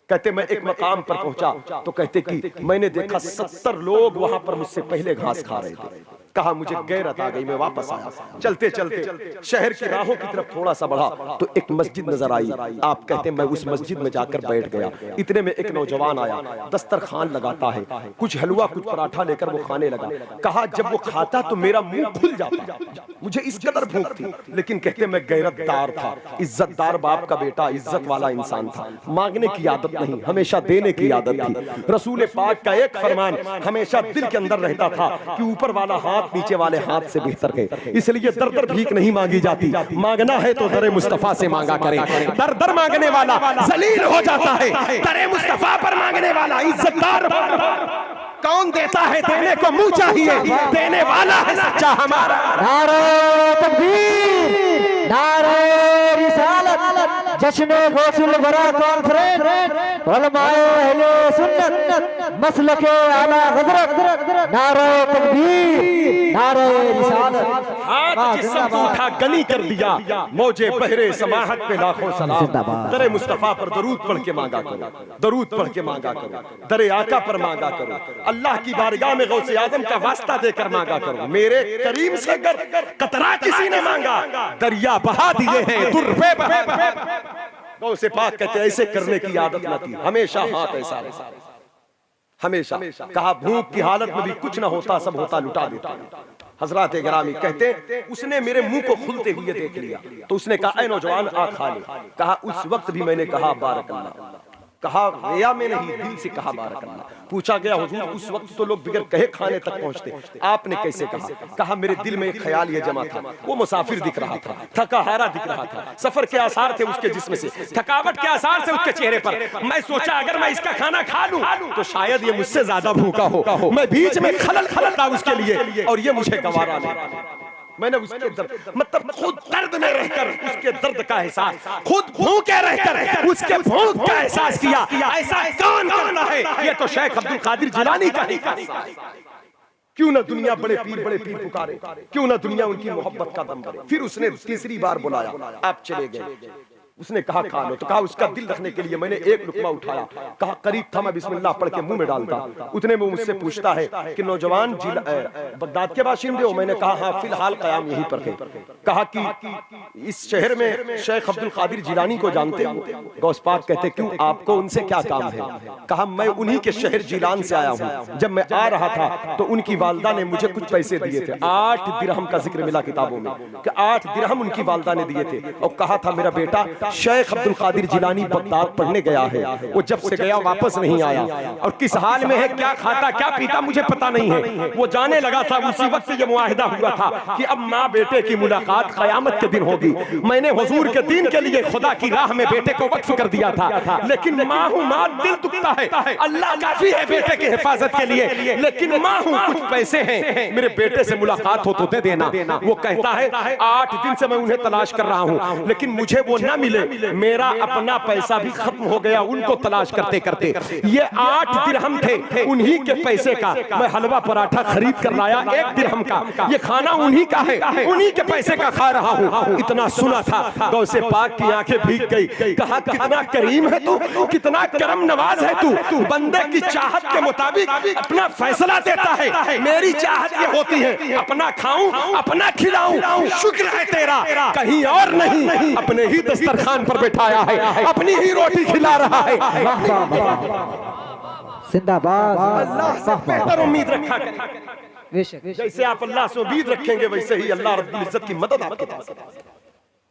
कहते मैं एक मकाम पर पहुंचा तो कहते कि मैंने देखा 70 लोग वहां पर मुझसे पहले घास खा रहे थे। कहा मुझे गैरत आ गई, मैं वापस आया। चलते चलते शहर की राहों की तरफ थोड़ा सा बढ़ा तो एक मस्जिद नजर आई। आप कहते मैं उस मस्जिद में जाकर बैठ गया। इतने में एक नौजवान आया, दस्तरखान लगाता है, कुछ हलवा कुछ पराठा लेकर वो खाने लगा। कहा जब वो खाता तो मेरा मुंह खुल जाता, मुझे इस कदर भूख थी। लेकिन कहते मैं गैरतदार था, इज्जतदार बाप का बेटा, इज्जत वाला इंसान था। मांगने की आदत नहीं, हमेशा देने की आदत थी। रसूल पाक का एक फरमान हमेशा दिल के अंदर रहता था कि ऊपर वाला हाथ हाथ नीचे वाले हाथ से बेहतर है। इसलिए दर दर भीख नहीं मांगी जाती, मांगना है तो दरे मुस्तफा से मांगा करें। दर दर मांगने वाला जलील हो जाता है, दरे मुस्तफा पर मांगने वाला इज्जतदार। कौन देता है? देने को मुंह चाहिए, देने वाला है सच्चा हमारा। नारे तकबीर, नारे रिसालत, जश्न गौसुल वरा कॉन्फ्रेंस, उलमाए अहले सुन्नत, मसलके आला हज़रत, नारे तकबीर, नारे रिसालत। हाथ जिस्म को उठा गनी कर दिया, मौजे बहरे समाहत पे लाखों सलाम। दरे मुस्तफा पर दरूद पढ़ के मांगा करो, दरूद पढ़ के मांगा करो, दरे आका पर मांगा करो, अल्लाह की बारगाह में गौसे आजम का वास्ता देकर मांगा करो। मेरे करीम से अगर कतरा किसी ने मांगा, दरिया बहा दिए हैं दुर्बे बहा। गौसे पाक कहते ऐसे करने की आदत न थी, हमेशा हाथ ऐसा हमेशा। कहा भूख की हालत में भी कुछ ना होता, सब होता लुटा देता। हजरात ग्रामी कहते उसने मेरे मुंह को खुलते हुए देख लिया तो उसने कहा ऐ नौजवान आ खा ले। कहा उस वक्त भी मैंने कहा बारक अल्लाह, कहा रिया में नहीं दिल से कहा बारक अल्लाह। पूछा गया हुजूर उस वक्त तो लोग बिगर कहे खाने तक पहुंचते, आपने कैसे कहा? कहा मेरे दिल में एक ख्याल ये जमा था, वो मुसाफिर दिख रहा था, थका हारा दिख रहा था, सफर के आसार थे उसके जिस्म से, थकावट के आसार से उसके चेहरे पर। मैं सोचा अगर मैं इसका खाना खा लूं तो शायद ये मुझसे ज्यादा भूखा हो। मैं बीच में खलल था उसके लिए और ये मुझे गवारा नहीं। मैंने उसके दर्द मतलब खुद दर्द में रहकर उसके दर्द का एहसास, खुद भूखे रहकर उसके भूख का एहसास किया। ऐसा कौन करता है? ये तो शेख अब्दुल कादिर जिलानी का ही काम है। क्यों ना दुनिया बड़े पीर पुकारे, क्यों ना दुनिया उनकी मोहब्बत का दम भरे। फिर उसने तीसरी बार बुलाया, आप चले गए। उसने कहा खा लो, तो कहा उसका दिल रखने के लिए मैंने एक लुकमा उठाया, कहा करीब था मैं बिस्मिल्लाह पढ़ के मुंह में डालता। उतने में मुझसे पूछता है कि नौजवान बगदाद के बाशिंदे हो? मैंने कहा हाँ फिलहाल कयाम यहीं पर है। कहा कि इस शहर में शेख अब्दुल कादिर जिलानी को जानते हो? गौस पाक कहते क्यों, आपको उनसे क्या काम है? कहा मैं उन्हीं के शहर जिलान से आया हूँ। जब मैं आ रहा था तो उनकी वालदा ने मुझे कुछ पैसे दिए थे, 8 दिरहम का जिक्र मिला किताबों में कि 8 दिरहम उनकी वालदा ने दिए थे और कहा था मेरा बेटा शेख अब्दुल कादिर जिलानी बगदाद पढ़ने गया है, वो जब से गया वापस नहीं आया और किस हाल में है, क्या खाता क्या पीता मुझे पता नहीं है। वो जाने लगा था, उसी वक्त ये मुआहिदा हुआ था कि अब माँ बेटे की मुलाकात क़यामत के दिन होगी। मैंने हुजूर के दीन के लिए खुदा की राह में बेटे को वक्फ कर दिया था, लेकिन माँ हूँ, माँ दिल दुखता है। अल्लाह काफी है बेटे की हिफाजत के लिए, लेकिन माँ हूँ, कुछ पैसे हैं, मेरे बेटे से मुलाकात हो तो दे देना। वो कहता है 8 दिन से मैं उन्हें तलाश कर रहा हूँ लेकिन मुझे वो न मिले, मेरा अपना पैसा भी खत्म हो गया उनको तलाश करते करते। ये 8 दिरहम थे, उन्हीं के पैसे का मैं हलवा पराठा खरीद कर लाया, 1 दिरहम का। ये खाना उन्हीं का है, उन्हीं के पैसे का खा रहा हूँ। इतना सुना था गौसे पाक की आंखें भीग गई। कहा कितना करीम है तू, कितना करम नवाज है तू, बंदे की चाहत के मुताबिक अपना फैसला देता है। मेरी चाहत ये होती है अपना खाऊं, अपना खिलाऊं, शुक्र है तेरा कहीं और नहीं, अपने ही दस्तरखान पर बैठाया है, अपनी ही रोटी खिला रहा है। जिंदाबाद। अल्लाह से बेहतर उम्मीद रखा करें। जैसे आप अल्लाह से उम्मीद रखेंगे वैसे ही अल्लाह रब्बुल इज्जत की मदद आपके पास है।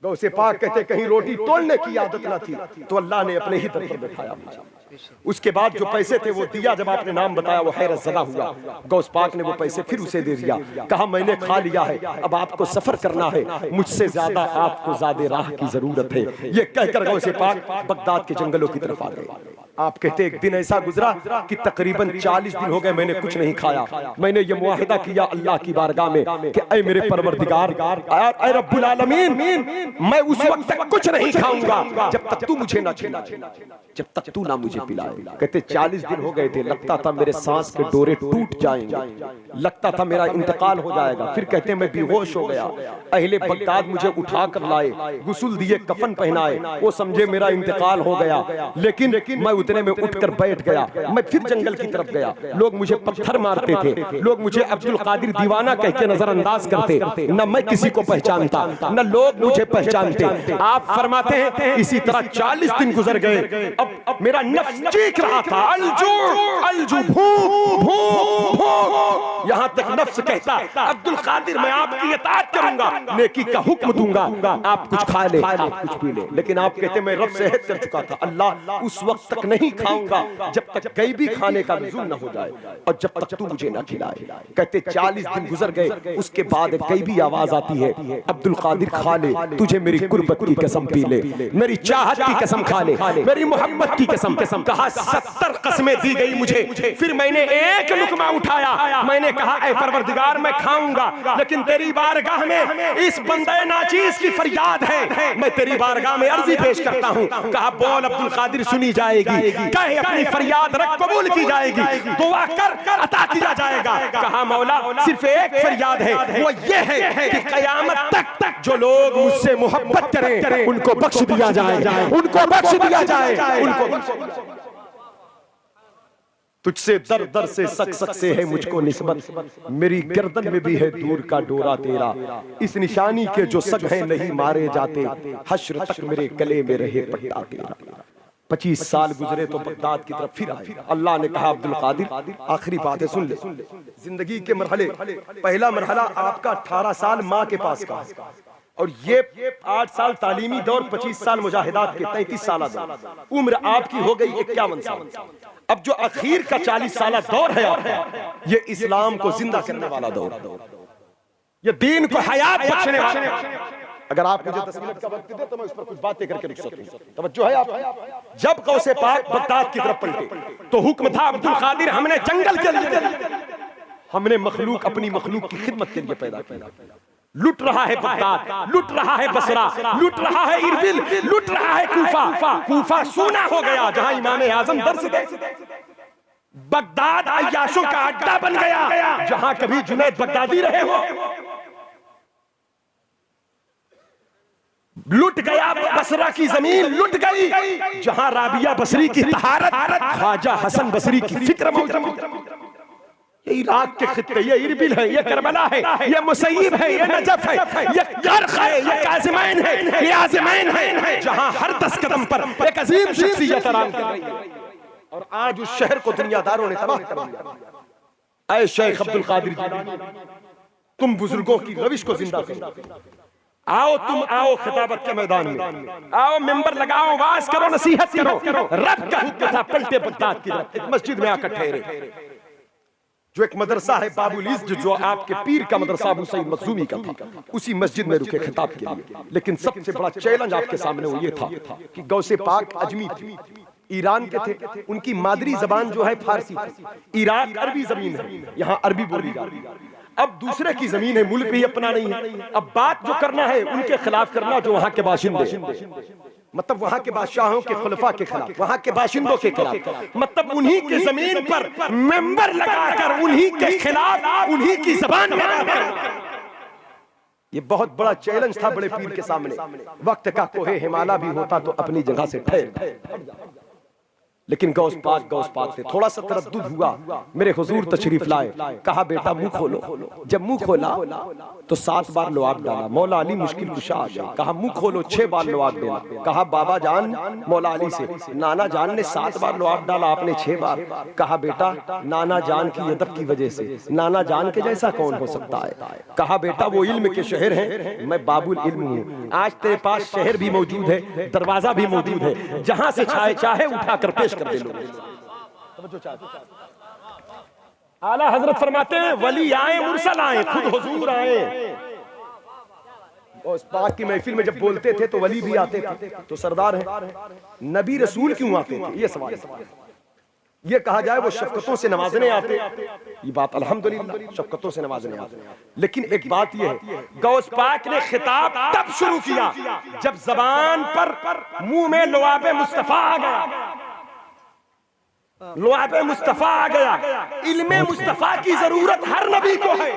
गौसे पाक कहते कहीं रोटी तोड़ने की आदत ना थी तो अल्लाह ने अपने ही दर पर बैठाया। उसके बाद जो पैसे थे वो दिया, जब आपने नाम बताया वो हैरत ज़दा हुआ। गौस पाक ने वो पैसे फिर उसे दे दिया, कहा मैंने खा लिया है, अब आपको सफर करना है, मुझसे ज्यादा आपको ज़्यादा राह की जरूरत है। ये कहकर गौसे पाक बगदाद के जंगलों की तरफ आ गए। आप कहते एक दिन ऐसा गुजरा कि तकरीबन 40 दिन हो गए मैंने कुछ नहीं खाया। मैंने ये मुआहिदा किया अल्लाह की बारगाह में कि ऐ मेरे परवरदिगार, ऐ रब्बुल आलमीन, मैं उस वक्त तक कुछ नहीं खाऊंगा जब तक तू मुझे ना खिलाए, जब तक तू ना मुझे पिलाए। कहते 40 दिन हो गए थे, लगता था मेरे सांस के डोरे टूट जाएंगे, लगता था मेरा इंतकाल हो जाएगा। फिर कहते मैं बेहोश हो गया, अहले बगदाद मुझे उठा कर लाए, गुस्ल दिए, कफन पहनाए, वो समझे मेरा इंतकाल हो गया। लेकिन मैं उतने में उठकर बैठ गया। मैं फिर जंगल की तरफ गया, लोग मुझे पत्थर मारते थे, लोग मुझे अब्दुल कादिर दीवाना कह के नजरअंदाज करते, न मैं किसी को पहचानता न लोग मुझे पहचानते। आप फरमाते हैं इसी तरह 40 दिन गुजर गए। अब मेरा नफ्स चीख रहा था अलजू अलजू, भूख भूख भूख। यहां तक नफ्स कहता अब्दुल कादिर मैं आपकी इताअत करूंगा, नेकी का हुक्म दूंगा, आप कुछ खा ले, आप कुछ पी ले। लेकिन आप कहते मैं रब से अहद कर चुका था, अल्लाह उस वक्त तक नहीं खाऊंगा जब तक गैबी खाने का नुज़ूल न हो जाए और जब तक तू मुझे न खिलाए। कहते 40 दिन गुजर गए, उसके बाद एक गैबी आवाज आती है, अब्दुल कादिर खा ले, तुझे मेरी कुर्बत की कसम पी ले, मेरी चाहत की कसम खा ले, मेरी मोहब्बत की कसम। कहा 70 कसमें दी गई मुझे, फिर मैंने एक लुकमा उठाया, मैंने कहा ऐ परवरदिगार मैं खाऊंगा, लेकिन तेरी बारगाह में इस बंदे नाचीज की फरियाद है, मैं तेरी बारगाह में अर्जी पेश करता हूं। कहा बोल अब्दुल कादिर, सुनी जाएगी, कहे अपनी फरियाद रख, कबूल की जाएगी, दुआ कर अता किया जाएगा। कहा मौला सिर्फ एक फरियाद है, वो ये है कि कयामत तक जो लोग मुझसे मोहब्बत करें उनको बख्श दिया जाए, उनको बख्श दिया जाए, उनको तुझसे दर दर से सक सक से है मुझको निस्बत, मेरी गर्दन में भी है दूर का डोरा तेरा, इस निशानी के जो सग हैं नहीं मारे जाते, हश्र तक मेरे गले में रहे पट्टा तेरा। 25 साल गुजरे तो बगदाद की तरफ फिर आए। अल्लाह ने कहा अब्दुल कादिर आखिरी बात है सुन ले, जिंदगी के मरहले, पहला मरहला आपका 18 साल माँ के पास का, और ये 8 साल तालीमी दौर, 25 साल मुजाहिदात के, 33 साल उम्र आपकी हो गई 51 साल। अब जो आखिर का 40 साल दौर है आपका, ये इस्लाम को जिंदा करने वाला दौर, ये दीन को हयात बख्शने वाला। अगर आप मुझे 10 मिनट का वक्त दे तो मैं उस पर कुछ बातें करके रुक सकूं। तवज्जो है आप? जब गौसे पाक बगदाद की तरफ पलटे तो हुक्म था अब्दुल कादिर, हमने जंगल के लिए, हमने मखलूक अपनी मखलूक की खिदमत के लिए पैदा किया। लुट रहा है बगदाद, लुट रहा है बसरा, लुट रहा है इरबिल, लुट रहा है कूफा। कूफा सूना हो गया जहां इमाम आजम दर्स दे। बगदाद अय्याशों का अड्डा बन गया जहां कभी जुनैद बगदादी रहे हो। लुट गया बसरा की जमीन, लुट गई जहां राबिया बसरी की तहारत, ख्वाजा हसन बसरी की फिक्र मौजूद। ये इराक के खित्ते, ये इरबिल है, ये करबला है, ये मुसैब है, ये नजफ है, ये कर्ख है, ये काज़िमैन है, ये आज़िमैन है, जहां हर 10 कदम पर एक अजीम शख्सियत आराम कर रही है। और आज उस शहर को दुनियादारों ने तबाह कर दिया। ऐ शेख अब्दुल कादिर जिलानी, तुम बुजुर्गों की रविश को जिंदा करो, आओ तुम आओ खिताबत के मैदान में, आओ मिंबर लगाओ, वाज करो, नसीहत करो। रब का हुक्म था पलटे बगदाद की तरफ, एक मस्जिद में आकर ठहरे, जो एक मदरसा है बाबुल इज़्ज़, जो आपके पीर का मदरसा अबू सईद मखज़ूमी का था, उसी मस्जिद में रुके खिताब के लिए। लेकिन सबसे बड़ा चैलेंज आपके सामने वो ये था कि गौसे पाक अजमी थे, ईरान के थे, उनकी मादरी जबान जो है फारसी थी, इराक अरबी जमीन है, यहाँ अरबी बोली जाती है। अब दूसरे की जमीन है, मुल्क भी अपना नहीं है, अब बात जो करना है उनके खिलाफ करना जो वहां के बाशिंदे, मतलब वहां के बादशाहों के खुलफा के खिलाफ, वहां के बाशिंदों के खिलाफ, मतलब उन्हीं की जमीन पर मेंबर लगाकर उन्हीं के खिलाफ उन्हीं की जबान में करना। ये बहुत बड़ा चैलेंज था बड़े पीर के सामने। वक्त का कोहे हिमालय भी होता तो अपनी जगह से ठहर, लेकिन गौस पाक थे। थोड़ा सा तरद्दुद हुआ, मेरे हुजूर तशरीफ लाए, कहा बेटा मुंह खोलो। जब मुंह खोला तो 7 बार लुआब डाला, मौला अली मुश्किल कुशा आ गया। कहा मुंह खोलो, 6 बार लुआब देना। कहा बाबा जान मौला अली से, नाना जान ने 7 बार लुआब डाला, आपने 6 बार। कहा बेटा नाना जान की अदब की वजह से, नाना जान के जैसा कौन हो सकता है। कहा बेटा वो इल्म के शहर हैं, मैं बाबुल इल्म हूँ। आज तेरे पास शहर भी मौजूद है, दरवाजा भी मौजूद है, जहां से चाहे उठाकर पेश कर दे लो। आला हजरत फरमाते हैं वली आए मुरसल आए, खुद हुजूर आए। और इस पाक की महफिल में जब बोलते थे तो वली भी आते थे, तो सरदार है, नबी रसूल क्यों आते थे? ये सवाल। ये कहा जाए वो शफकतों से नवाजने आते, ये बात अल्हम्दुलिल्लाह शफकतों से नवाजने आते। लेकिन एक बात ये है, गौस पाक ने खिताब तब शुरू किया जब जबान पर मुंह में लुआबे मुस्तफा आ गया, लुआबे मुस्तफा आ गया। इल्मे मुस्तफा की जरूरत हर नबी को है।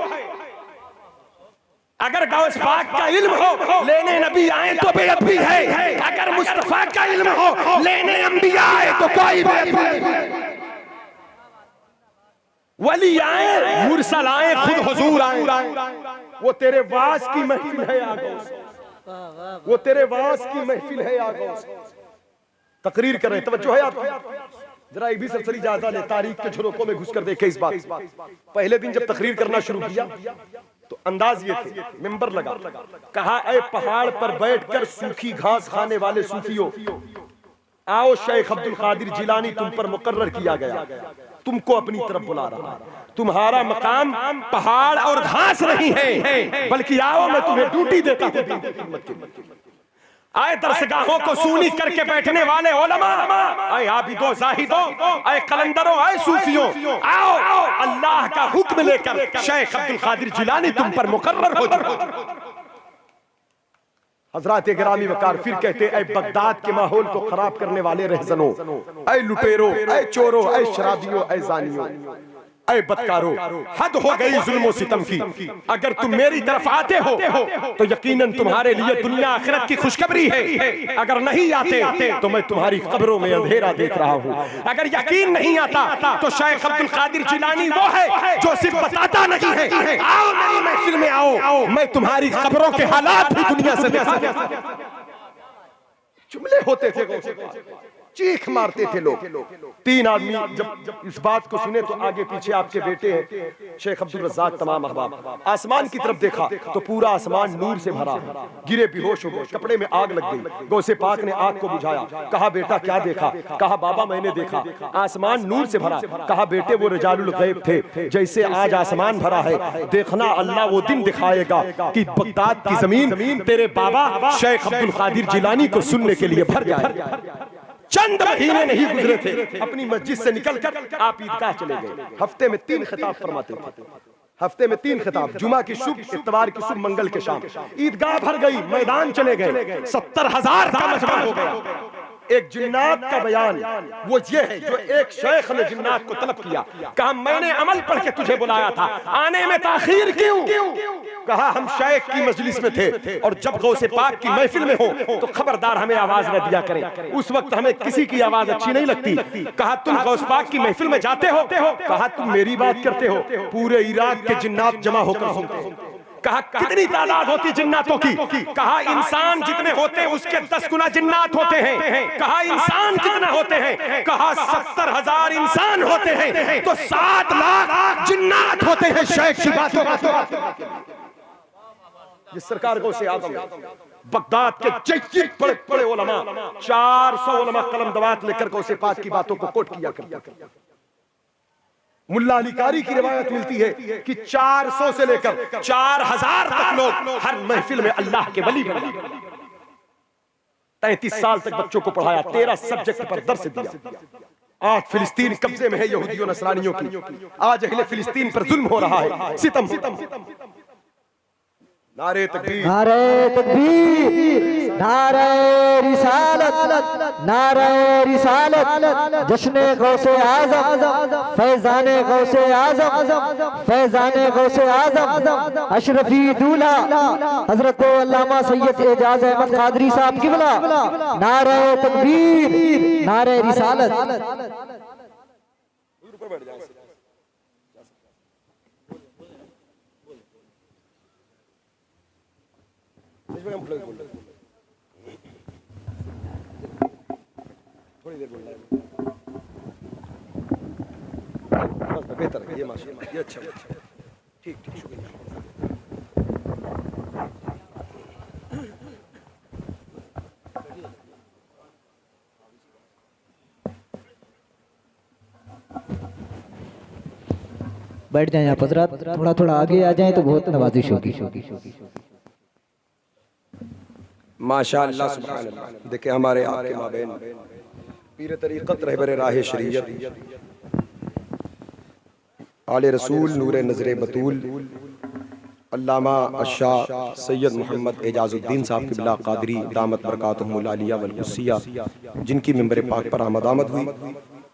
अगर गौस पाक का इल्म हो, लेने नबी आए तो बेअदबी है। अगर मुस्तफा का इल्म हो, लेने अंबिया आए तो कोई बेअदबी नहीं। वली आए, मुरसल आए, खुद हुजूर आए। वो तेरे वास की महफिल है या गौस, वो तेरे वास की महफिल है या गौस। तकरीर करें, तवज्जो है आपकी? जरा एक भी सरसरी जायजा ले, तारीख के झरोकों में घुसकर देखे इस बात। पहले दिन जब तकरीर करना शुरू किया तो अंदाज ये थे, मिंबर लगा, कहा ऐ पहाड़ पर बैठकर सूखी घास खाने वाले सूफियों, आओ शेख अब्दुल कादिर जिलानी तुम पर मुकर्रर किया गया, तुमको अपनी तरफ बुला रहा है। तुम्हारा मकाम पहाड़ और घास नहीं है, बल्कि आओ मैं तुम्हें ड्यूटी देता हूं। आए दरसगाहों को सूनी करके बैठने वाले उलमा, आए आबिदो जाहिदो, आए कलंदरों, आए सूफियों, आओ अल्लाह का हुक्म लेकर शेख अब्दुल कादिर जिलानी तुम पर मुकर्रर हो जाओ। हजरात गिरामी वकार फिर कहते, ऐ बगदाद के माहौल को खराब करने वाले रहजनों, ऐ लुटेरों, ऐ चोरों, ऐ शराबियों, ऐ जानियों, ऐ बदकारों, हद हो गई जुल्म सितम की। अगर तुम मेरी तरफ आते हो तो यकीनन तुम्हारे लिए दुनिया आखिरत की खुशखबरी है। अगर नहीं आते तो मैं तुम्हारी कब्रों में अंधेरा देख रहा हूँ। अगर यकीन नहीं आता तो शेख अब्दुल कादिर जिलानी वो है जो सिर्फ बताता नहीं है। आओ मेरी महफिल में आओ, मैं तुम्हारी कब्रों के हालात भी दुनिया से दिखा। जुमले होते थे, चीख मारते थे लोग। तीन आदमी जब इस बात को सुने तो आगे पीछे आपके बेटे हैं शेख अब्दुल रज़ाक तमाम अहबाब, आसमान की तरफ देखा तो पूरा आसमान नूर से भरा, गिरे बेहोश हो गए, कपड़े में आग लग गई। गौसे पाक ने आग को बुझाया, कहा बेटा क्या देखा? कहा बाबा मैंने देखा आसमान नूर से भरा। कहा बेटे वो रिजालुल गैब थे, जैसे आज आसमान भरा है, देखना अल्लाह वो दिन दिखाएगा कि बगदाद की जमीन तेरे बाबा शेख अब्दुल कादिर जिलानी को सुनने के लिए भर जाएगी। चंद महीने नहीं गुजरे थे, अपनी मस्जिद से निकलकर आप ईदगाह चले गए। हफ्ते में 3 खिताब फरमाते थे, हफ्ते में 3 खिताब, जुमा की सुबह, इतवार की सुबह, मंगल के शाम। ईदगाह भर गई, मैदान चले गए, 70,000 का मजमा हो गया। एक जिन्नात का बयान वो ये है जो एक शेख ने जिन्नात को तलब किया, कहा मैंने अमल पढ़ के तुझे बुलाया था, आने में ताखीर क्यों? कहा हम शेख की मजलिस में थे और जब गौसे पाक की महफिल में हो तो खबरदार हमें आवाज न दिया करें, उस वक्त हमें किसी की आवाज अच्छी नहीं लगती। कहा तुम गौस पाक की महफिल में जाते हो? कहा तुम मेरी बात करते हो? पूरे इराक के जिन्नात जमा होकर सुनते हो। कहा कितनी तादाद होती जिन्नातों की? कहा इंसान जितने होते उसके 10 गुना जिन्नात होते हैं। कहा इंसान कितना होते हैं? कहा 70,000 इंसान होते हैं तो 7 लाख जिन्नात होते हैं। शेख की बातों ये सरकार को से आदम बगदाद के जय्यद बड़े उलमा 400 उलमा कलम दवात लेकर गौसे पाक की बातों को कोट किया करते। मुल्ला अली कारी की रिवायत मिलती है कि 400 से लेकर 4,000 तक लोग हर महफिल में अल्लाह के वली बने। 33 साल तक बच्चों को पढ़ाया, 13 सब्जेक्ट पर दर्स दिया। आज फिलिस्तीन कब्जे में है यहूदियों नसरानियों की। आज अहले फिलिस्तीन पर जुल्म हो रहा है, सितम। नारे तकबीर, नारे तकबीर, नारे रिसालत, नारे रिसालत, जश्ने गौसे आज़म, फैज़ाने गौसे आज़म, फैज़ाने गौसे आज़म, अशरफी दूल्हा हजरत अल्लामा सैयद एजाज अहमद कादरी साहब क़िबला। नारे तकबीर, नारे रिसालत। थोड़ी देर बोलना है, बस बेहतर है ये माशाल्लाह, ये अच्छा, ठीक शुक्रिया। बैठ जाएं आप हजरात, थोड़ा आगे आ जाएं तो बहुत नवाजिश होगी। माशाअल्लाह सुभान अल्लाह। देखिए हमारे आपके माबेन पीर तरीक़त रहबर राह शरीयत आले रसूल नूर नजर बतूल अल्लामा अशाह सैयद मोहम्मद एजाजुद्दीन साहब क़िबला कादरी दामत बरकातुहुमुल आलिया वल उस्सिया, जिनकी मिंबर पाक पर आमद हुई,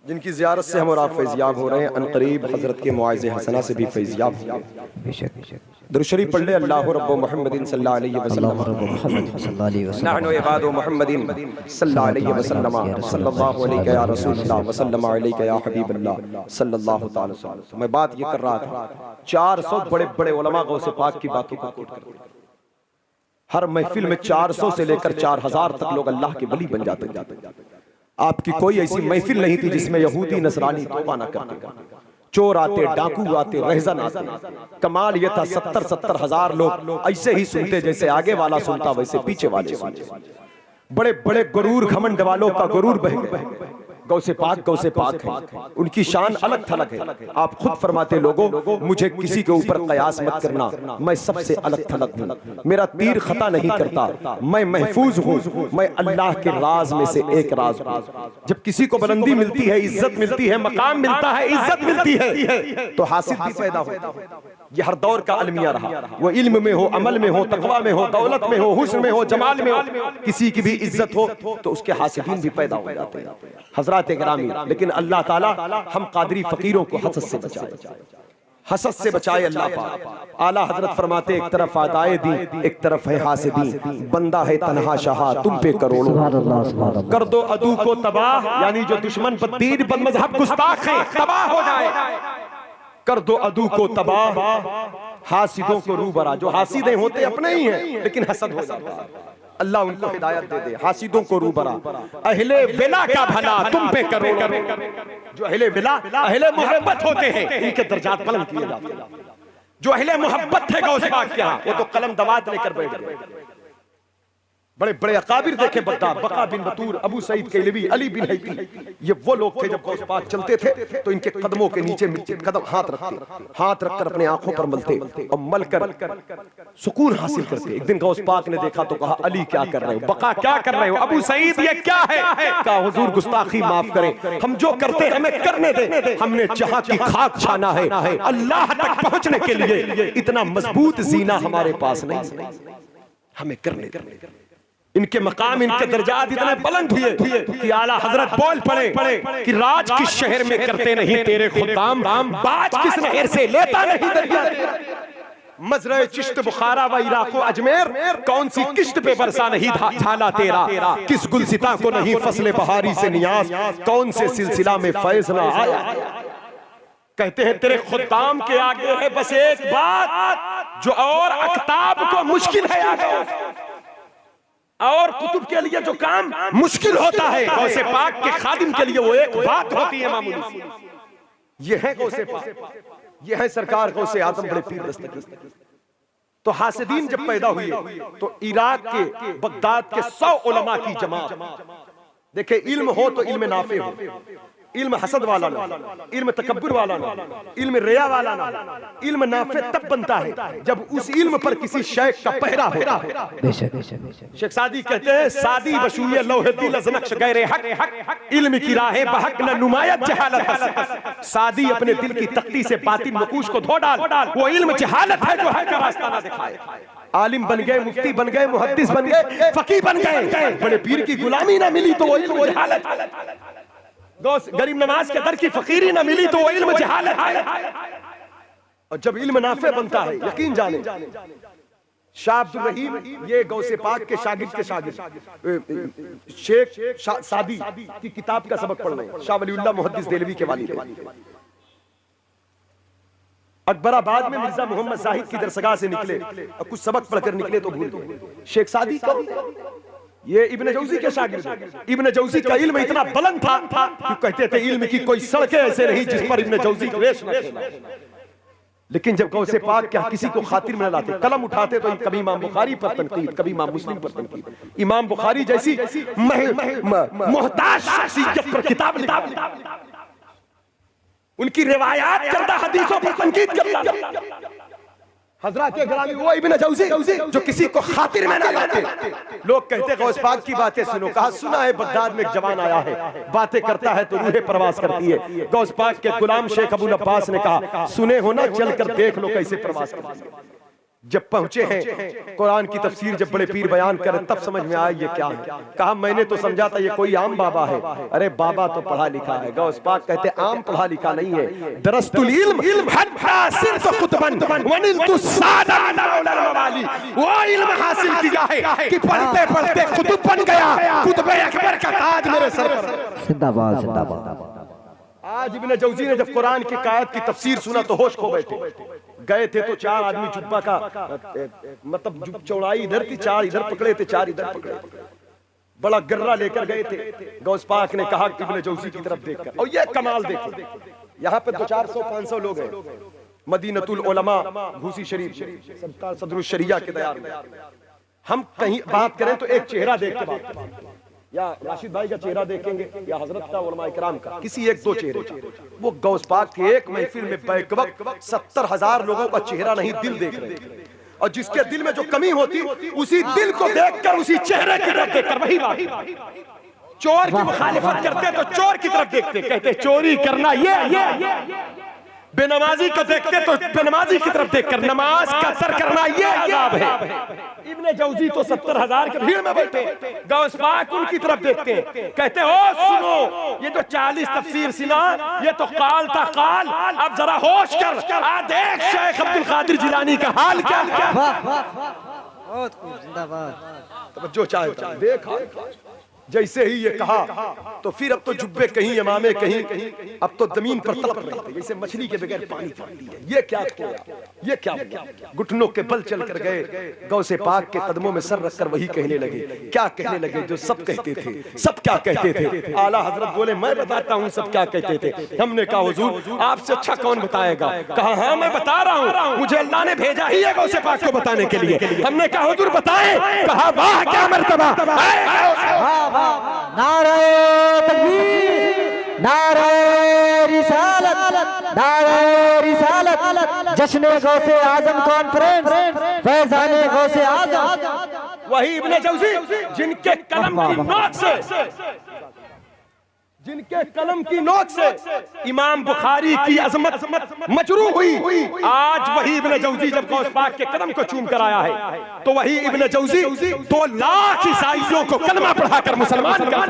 जिनकी ज़ियारत से हम और आप फैज़याब हो रहे हैं। अनक़रीब हज़रत के मुआज़े हसना से भी फैज़याब होंगे। दुरूद शरीफ पढ़ ले। अल्लाहु रब्बु मुहम्मदिन सल्लल्लाहु अलैहि वसल्लम, नहनु इबादु मुहम्मदिन सल्लल्लाहु अलैहि वसल्लम, सल्लल्लाहु अलैहि या रसूलल्लाह व सल्लल्लाहु अलैहि या हबीबल्लाह सल्लल्लाहु तआला अलैहि वसल्लम। मैं बात ये कर रहा था, 400 बड़े उलमा गौसे पाक की बातों को कोट करते हैं। हर महफिल में 400 से लेकर 4,000 तक लोग अल्लाह के वली बन जाते हैं। आपकी कोई ऐसी महफिल नहीं थी जिसमें यहूदी नसरानी तौबा न करते, चोर आते, डाकू आते, रहज़न आते। कमाल यह था 70,000 लोग ऐसे ही सुनते, जैसे आगे वाला सुनता वैसे पीछे वाले सुनते। बड़े बड़े गुरूर घमंड वालों का गुरूर बह गया। गौसे पाक है, उनकी शान अलग थलग है। आप खुद फरमाते लोगों मुझे किसी के ऊपर कयास मत करना, मैं सबसे अलग थलग हूँ, मेरा तीर खता नहीं करता, मैं महफूज हूँ, मैं अल्लाह के राज में से एक राज हूँ। जब किसी को बुलंदी मिलती है, इज्जत मिलती है, मकाम मिलता है, इज्जत मिलती है, तो हासिद भी पैदा होता है। ये हर दौर का अलमिया रहा, वो इल्म में हो, अमल में हो, तकवा में हो, दौलत में हो, हुस्न में हो, जमाल में हो, किसी की भी इज्जत हो तो उसके हासिदीन भी पैदा हो जाते हैं हजरात गिरामी। लेकिन अल्लाह ताला हम कादरी फकीरों को हसद से बचाए, हसद से बचाए अल्लाह पाक। आला हजरत फरमाते एक तरफ आदाए दी, एक तरफ है हासिदी, बंदा है तन्हा शाह तुम पे करोड़ों, कर दो अदू को तबाह, यानी जो दुश्मन बददीन बदमज़हब गुस्ताख है तबाह हो जाए, कर दो अदू को तबाह, हासिदों को रूबरा। जो हासिदें होते अपने ही हैं लेकिन हसद हो जाता है, अल्लाह उनको हिदायत दे दे। हासिदों को रूबरा, अहले विला का भला तुम पे करोड़ों। जो अहले विला, अहले मोहब्बत होते हैं, इनके दर्जात बुलंद किए जाते हैं। जो अहले मोहब्बत है गौस पाक के यहाँ, वो तो कलम दवात लेकर बैठ गए। बड़े बड़े अकाबिर देखे बगदाद, बका बिन बतूर, अबू सईद कैलवी, अली बिन हैती, ये वो लोग थे जब गौस पाक चलते थे तो इनके कदमों के नीचे कदम हाथ रखकर अपने आंखों पर मलते और मलकर सुकून हासिल करते। एक दिन गौस पाक ने देखा तो कहा अली क्या कर रहे हो, बका क्या कर रहे हो, अबू सईद ये क्या है? कहा हुजूर गुस्ताखी माफ करें, हम जो करते हैं हमें करने दे, हमने जहां की खाक छाना है, अल्लाह तक पहुंचने के लिए इतना मजबूत जीना हमारे पास नहीं, हमें करने दे। इनके मकाम, इनके दर्जात इतने बुलंद हुए कि आला हजरत बोल पड़े कि राज किस शहर में करते नहीं तेरे खुदाम, बाज किस नहर से लेता नहीं दरिया। मजरे चिश्त बुखारा व इराक व अजमेर, कौन सी किश्त पे बरसा नहीं झाला तेरा, किस गुलसिता को नहीं फसले बहारी से नियाज, कौन से सिलसिला में फैज ना आया। कहते हैं तेरे खुदाम के आगे है बस एक बात, जो और अख्ताब को मुश्किल है आगे, और कुतुब के लिए जो काम मुश्किल होता है, गौसे पाक के खादिम के लिए वो एक बात होती है मामूली। ये है गौसे पाक, ये है सरकार गौसे आजम बड़े पीर दस्तगीर। तो हासिदीन जब पैदा हुए तो इराक के, बगदाद के 100 उलमा की जमात। देखे इल्म हो तो इल्म नाफे हो, इल्म हसद वाला ना, इल्म तकब्बुर वाला ना, इल्म रिया वाला ना। इल्म नाफे तब बनता है जब उस इल्म पर किसी शेख का पहरा हो। शेख सादी कहते हैं सादी बशूये लौहे दिल अज़ नक्श गैरे हक, इल्म की राहे बहक न नुमायत जहालत। सादी अपने दिल की तख्ती से बातिन नकूश को धो डाल, वो इल्म जहालत है जो हक का रास्ता ना दिखाए। आलिम बन गए, मुफ्ती बन गए, मुहद्दिस बन गए, फकीह बन गए, बड़े पीर की गुलामी ना मिली तो वो इल्म जहालत है। गरीब नवाज के दर की फकीरी ना मिली तो वो इल्म जहालत है। और जब इल्म नाफे बनता है, यकीन जाने शाह अब्दुल रहीम ये गौसे पाक के शागिर्द शेख सादी की किताब का सबक पढ़ रहे हैं। शाह वलीउल्लाह मुहद्दिस देलवी के वालिद अकबराबाद में मिर्जा मोहम्मद जाहिद की दरसगाह से निकले और कुछ सबक पढ़कर निकले तो भूल गए। शेख सादी का ये इब्ने जौजी के शागिर्द। इब्ने जौजी का इल्म इतना बुलंद था कि कहते थे इल्म की कोई सड़कें ऐसे नहीं जिस पर इब्ने जौजी रेश न खेला। लेकिन जब गौसे पाक क्या किसी को खातिर में लाते, कलम उठाते तो कभी इमाम बुखारी पर तनकीद, कभी इमाम मुस्लिम पर तनकीद। इमाम बुखारी जैसी मोहताज शख्सियत पर किताब लिखा, उनकी रिवायात करता हदीसों पर तनकीद करता। हजरत के गिरामी वो इब्ने जौजी जो किसी को खातिर में ना लाते। लोग कहते गौस पाक की बातें सुनो, कहा सुना है बगदाद में एक जवान आया है, बातें करता है तो रूहें परवास करती है। गौस पाक के गुलाम शेख अबुल अब्बास ने कहा सुने हो ना, चल कर देख लो कैसे परवास करती है। जब पहुंचे हैं कुरान की तफसीर जब बड़े पीर बयान करें तब समझ में आया ये क्या है। कहा मैंने तो समझा था ये कोई आम बाबा है, अरे बाबा तो पढ़ा लिखा है। गौस पाक कहते आम पढ़ा लिखा नहीं है, दरस्तुल इल्म हत्ता सिर्फ कुतबन वनिलतु सादात उलल मवाली, वो इल्म हासिल किया है कि पढ़ते पढ़ते कुतुब बन गया, कुतुब अकबर का ताज मेरे सर पर। जिंदाबाद जिंदाबाद। आज इब्ने जौजी ने जब कुरान की आयत की तफसीर सुना तो होश खो बैठे। गए थे तो 4 आदमी जुब्बा का मतलब चौड़ाई इधर थी, 4 इधर पकड़े थे, 4 इधर पकड़े, बड़ा गर्रा लेकर गए थे। गौस पाक ने कहा इब्ने जौजी की तरफ देखकर, और ये कमाल देखो, यहाँ पे 200-400-500 लोग हैं। मदीनतुल उलमा घूसी शरीफ सदरुल शरिया के दयार में हम कहीं बात करें तो एक चेहरा देख के बात करें, या राशिद भाई का चेहरा देखेंगे या हजरत का उलमा इकराम का, किसी एक दो चेहरे का। वो गौस पाक की एक महफिल में बैक वक्त 70,000 लोगों का चेहरा नहीं दिल देख रहे थे, और जिसके दिल में जो कमी होती उसी दिल को देखकर, उसी चेहरे की तरफ देखकर, वही बात। चोर की मुखालिफत करते तो चोर की तरफ देखते, कहते चोरी करना ये बेनमाजी को देखते तो बेनमाजी की तरफ देखकर नमाज का असर करना ये अजाब है। इब्ने जौजी तो 70,000 के भीड़ में बैठे, गौस पाक उनकी तरफ देखते हैं, कहते हो सुनो, ये तो 40 तफसीर सुना, ये तो काल था काल, अब जरा होश कर, आ देख शेख अब्दुल कादिर जिलानी का हाल क्या क्या। बहुत खूब, जिंदाबाद। तो जो चाहे देखा, जैसे ही ये कहा तो फिर अब तो जुब्बे कहीं, इमामे कहीं, अब तो जमीन पर तड़प रहे थे जैसे मछली के बगैर पानी छाती है। ये क्या किया, ये क्या किया? घुटनों के बल चल कर गए, गौसे पाक के कदमों में सर रखकर वही कहने लगे। क्या कहने लगे? जो सब कहते थे। सब क्या कहते थे? आला हजरत बोले मैं बताता हूँ सब क्या कहते थे। हमने कहा हुजूर आपसे अच्छा कौन बताएगा? कहा हाँ मैं बता रहा हूँ, मुझे अल्लाह ने भेजा ही है गौसे पाक को बताने के लिए। हमने कहा हुजूर बताएं। कहा वाह क्या मर्तबा, नारे तकबीर, नारे रिसालत, नारे रिसालत, जश्न गौसे आजम कॉन्फ्रेंस, फैजाने गौसे आजम। वही इब्ने जौजी जिनके कलम की नोक से, जिनके कलम की नोक से इमाम बुखारी की अजमत मजरू हुई, आज वही इब्ने जौजी जब गौस पाक के कदम को चूम कर आया है, तो वही इब्ने जौजी 2 लाख ईसाइयों को कलमा पढ़ाकर मुसलमान कर।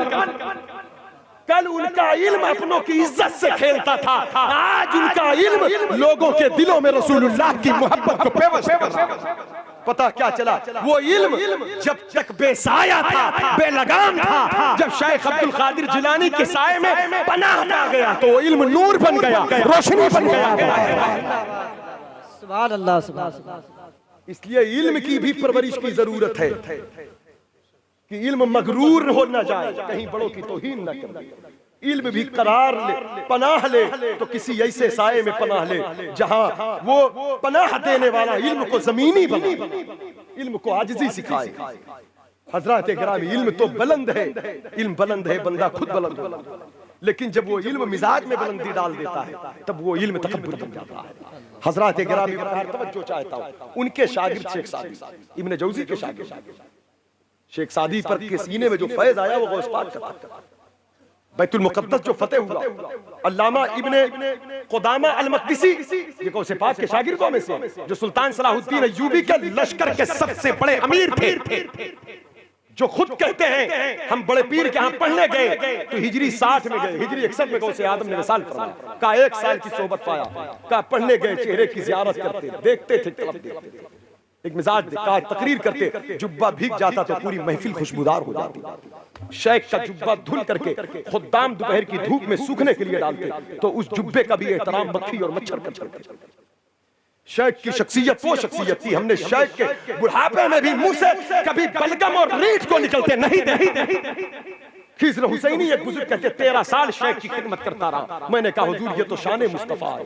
कल उनका इल्म अपनों की इज्जत से खेलता था, आज उनका इल्म लोगों के दिलों में रसूलुल्लाह की मोहब्बत को बेवश कर रहा है। पता क्या चला? वो इल्म जब तक बेसाया था, बेलगाम था, जब शेख अब्दुल कादिर जिलानी के साए में पनाह पा गया तो वो इल्म नूर बन गया, रोशनी बन गया। सुभान अल्लाह, सुभान अल्लाह। इसलिए इल्म की भी परवरिश की जरूरत है कि इल्म मगरूर हो न जाए, कहीं बड़ों की तौहीन न करे। इल्म भी करार ले, पनाह ले तो किसी ऐसे साए में पनाह ले जहां वो पनाह देने वाला इल्म को जमीनी बने, इल्म को आजिज़ी सिखाए। हजरात गिरामी इल्म तो बुलंद है, इल्म बुलंद है, बंदा खुद बुलंद हो, लेकिन जब वो इल्म मिजाज में बुलंदी डाल देता है तब वो इल्म तकब्बुर बन जाता है। हजरात गिरामी तवज्जो चाहता हूं, उनके शागिर्द शेख सादी, इब्ने जौजी के शागिर्द शेख सादी पर के सीने में जो फैज आया वो गौस पाक का था। बैतुल मुक़द्दस जो फतेह हुआ, अल्लामा इब्ने क़ुदामा अल-मक़दिसी ये गौसे पाक के शागिर्दों में से, जो सुल्तान सलाहुद्दीन अय्यूबी के लश्कर के सबसे बड़े अमीर थे, जो खुद कहते हैं हम बड़े पीर के यहाँ पढ़ने गए तो हिजरी 60 में गए, हिजरी 61 में गौसे आदम ने विसाल फरमाया। कहा 1 साल की सोबत पाया, कहा पढ़ने गए, चेहरे की ज़ियारत करते, देखते थे, तड़पते थे, एक मिजाज कहा तकरीर करते, जुब्बा भीग जाता तो पूरी महफिल खुशबूदार हो जाती। शेख का जुब्बा धुल करके खुद्दाम दोपहर की धूप में सूखने के लिए डालते तो उस जुब्बे का भी एहतराम मक्खी और मच्छर करते। शेख की शख्सियत वो शख्सियत थी, हमने शेख के बुढ़ापे में भी मुंह से कभी बलगम और रीठ को निकलते नहीं देखा। खिज़र हुसैनी एक बुजुर्ग कहते 13 साल शेख की खिदमत करता रहा। मैंने कहा हुजूर ये तो शान मुस्तफा है,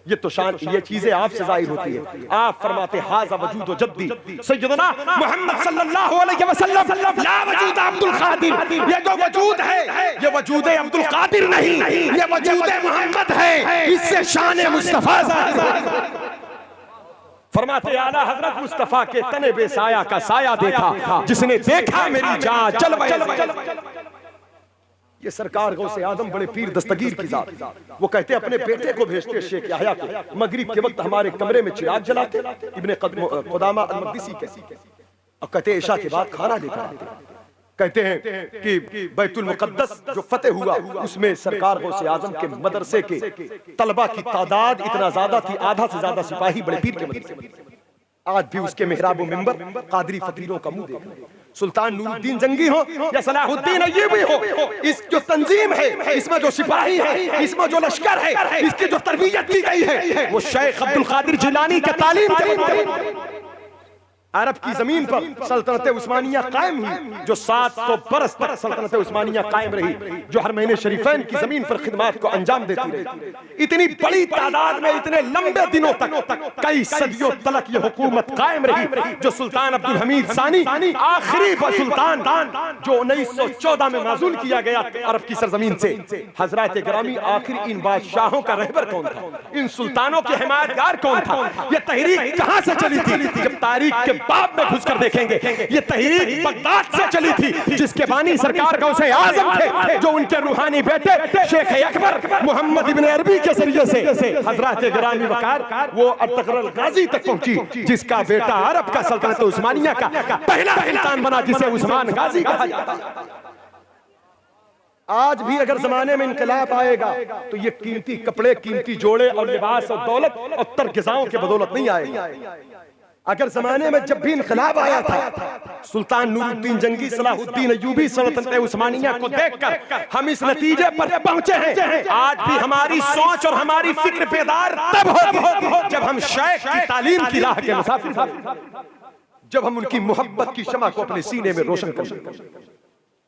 ये तो शान, ये चीजें आपसे जाहिर होती है। आप फरमाते हाज़ा वजूद व जद्दी सैयदना मुहम्मद सल्लल्लाहु अलैहि वसल्लम ला वजूद अब्दुल कादिर, ये जो वजूद है ये वजूद अब्दुल कादिर नहीं, ये वजूद मोहम्मद है, इससे शान मुस्तफा जाहिर। फरमाते आला हजरत मुस्तफा के तने बेसाया का साया देखा, जिसने देखा मेरी जान चल बहे। ये सरकार गौसे आदम बड़े पीर दस्तगीर की जात, वो कहते अपने बेटे को भेजते शेख याहया को, मगरिब के वक्त हमारे कमरे में चिराग जलाते इब्ने क़ुदामा अल-मक़दिसी के, और कहते इशा के बाद खाना लेकर आते। कहते हैं कि बैतुल मुक़द्दस जो फतेह हुआ उसमें सरकार गौसे आजम के मदरसे के तलबा की तादाद इतना ज्यादा थी, आधा से ज्यादा सिपाही बड़े पीर के मदरसे में। आज भी उसके मेहराब व मिंबर कादरी फकीरों का मुंह देख रहे। सुल्तान नूरुद्दीन जंगी हो या सलाहुद्दीन अय्यूबी हो, इस जो तंजीम है, इसमें जो सिपाही है, इसमें जो लश्कर है, इसकी जो तरबियत की गई है वो शेख अब्दुल कादिर जिलानी के तालीम के अरब की जमीन पर सल्तनत उस्मानिया कायम हुई, जो 700 बरस तक सल्तनत उस्मानिया कायम रही, जो हर महीने शरीफैन की जमीन पर खिदमत को अंजाम देती रही। इतनी बड़ी तादाद में इतने लंबे दिनों तक, कई सदियों तक ये हुकूमत कायम रही, जो सुल्तान अब्दुल हमीद सानी आखिरी सुल्तान जो 1914 में माजूल किया गया अरब की सरजमीन से। हजरत गिरामी, आखिर इन बादशाहों का रहबर कौन था, इन सुल्तानों के हिमायतगार कौन था, ये तहरीक कहां से चली थी? जब तारीख के बाब में घुसकर देखेंगे, ये तहरीक बगदाद से चली थी, जिसके बानी सरकार गौसे आजम थे, जो उनके रूहानी बेटे शेख अकबर मोहम्मद इब्न अरबी के जरिए से हजरत गिरामी वकार वो अतकरल गाजी तक पहुंची, जिसका बेटा अरब का सल्तनत उस्मानिया का पहला सुल्तान बना, जिसे उस्मान गाजी कहा जाता है। आज भी अगर जमाने में इनकलाब आएगा तो ये कीमती कपड़े, कीमती जोड़े और लिबास और दौलत और तरगिजाओं के बदौलत नहीं आएगा। अगर जमाने में जब भी इनकलाब आया था, सुल्तान नूरुद्दीन जंगी, सलाहुद्दीन अय्यूबी सल्तनत उस्मानिया को देखकर हम इस नतीजे पर पहुंचे हैं। आज भी हमारी सोच और हमारी फिक्र बेदार तब होगी जब हम शेख की तालीम की राह के मुसाफिर, जब हम उनकी मोहब्बत की शमा को अपने सीने में रोशन कर सकें।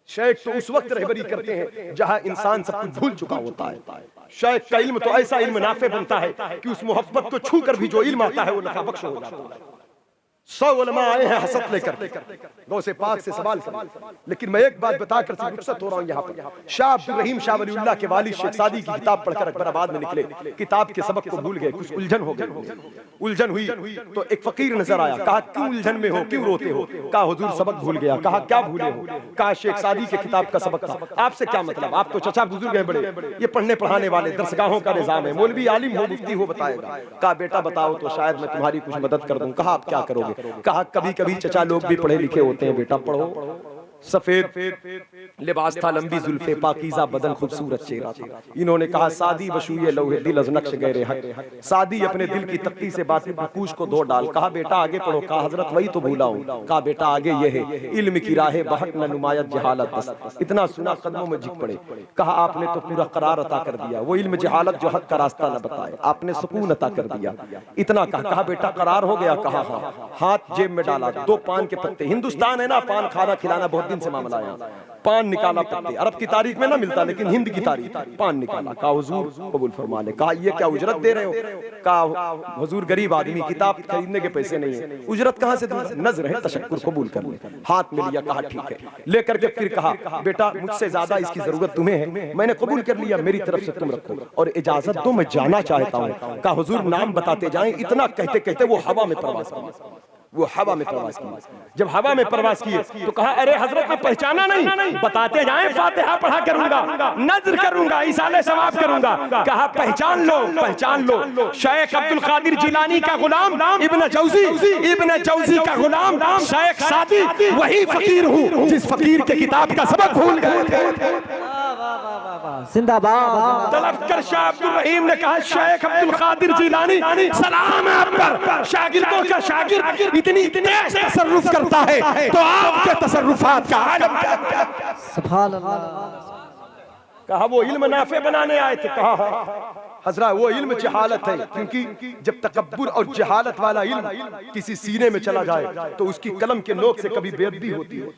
शेख तो उस वक्त रहबरी करते हैं जहां इंसान सब कुछ भूल चुका होता है। शेख का इल्म तो ऐसा इल्म नाफे बनता है कि उस मोहब्बत को छू कर भी जो इल्म आता है वो नफा बख्श हो जाता है। 100 उलमा आए हैं हसत लेकर गौसे पाक से सवाल कर, लेकिन मैं एक बात बताकर रुखसत हो रहा हूं। यहाँ पर शाह अब्दुल रहीम शाह वलीउल्लाह के वालिद शेख सादी की किताब पढ़कर अकबराबाद में निकले, किताब के सबक को भूल गए, कुछ उलझन हो गई। उलझन हुई तो एक फकीर नजर आया, कहा क्यों उलझन में हो, क्यों रोते हो? कहा हुजूर सबक भूल गया। कहा क्या भूले हो? कहा शेख सादी के किताब का सबक था। आपसे क्या मतलब, आप तो चचा बुजुर्ग हैं बड़े, ये पढ़ने पढ़ाने वाले दरसगाहों का निजाम है, मौलवी आलिम हो मुफ्ती हो बताएगा। कहा बेटा बताओ तो शायद मैं तुम्हारी कुछ मदद कर दूं। कहा आप क्या करोगे? कहा कभी कभी चचा लोग भी पढ़े लिखे होते हैं, बेटा पढ़ो। सफेद लिबास था, लंबी जुल्फे, पाकीज़ा बदन, खूबसूरत चेहरा था। इन्होंने कहा सादी बशुए लौहे दिल अज नक्श गैरे हक, सादी अपने दिल की तख्ती से बात बकूश को धो डाल। कहा बेटा आगे पढ़ो। कहा हजरत वही तो भूला हूं। कहा बेटा आगे ये है, इल्म की राहे बहक न नुमायत जहालत बस। इतना सुना कदमों में झुक पड़े। कहा आपने तो पूरा करार अता कर दिया, वो इल्म जहालत जो हक का रास्ता न बताए, आपने सुकून अता कर दिया। इतना कहा। कहा बेटा करार हो गया? कहा हाँ। हाथ जेब में डाला, 2 पान के पत्ते, हिंदुस्तान है ना, पान खाना खिलाना बहुत से मामला है। पान निकाला, पत्ते अरब की तारीख में ना मिलता, लेकिन हिंद की तारीख, पान निकाला। कहा हुजूर कबूल फरमा ले। कहा ये क्या उजरत दे रहे हो? कहा हुजूर गरीब आदमी, किताब खरीदने के पैसे नहीं है, उजरत कहां से दूंगा? नजर है, तशक्कुर कबूल कर ले। हाथ में लिया। कहा ठीक है। लेकर के फिर कहा बेटा मुझसे ज्यादा इसकी जरूरत तुम्हें है, मैंने कबूल कर लिया, मेरी तरफ से तुम रखो और इजाजत दो, मैं जाना चाहता हूँ। कहा हुजूर नाम बताते जाएं। इतना कहते कहते वो हवा में प्रवास किया, वो हवा में प्रवास किया। जब हवा में प्रवास किए तो कहा अरे हजरत ने पहचाना नहीं, बताते जाएं, फातिहा पढ़ा करूंगा, नज़्र करूंगा, इसाले सवाब करूंगा। कहा पहचान लो, पहचान लो, शेख अब्दुल कादिर जिलानी का गुलाम, इब्न जौजी का गुलाम शेख सादी, वही फकीर हूँ जिस फकीर के किताब का सबक भूल गए थे। जिंदाबाद। तलबकर शाह अब्दुल रहीम ने कहा शेख अब्दुल कादिर जिलानी सलाम है आप पर, शागिर्दों का शागिर्द इतनी तेज तसर्रुफ करता है तो आपके तसर्रुफात का आलम क्या? सुभान अल्लाह। कहा वो इल्म नाफे बनाने आए थे। कहा हजरा वो इल्म जहालत है, क्योंकि जब तकब्बुर और जहालत वाला इल्म किसी सीने में चला जाए तो उसकी कलम के नोक से कभी बेअदबी होती है,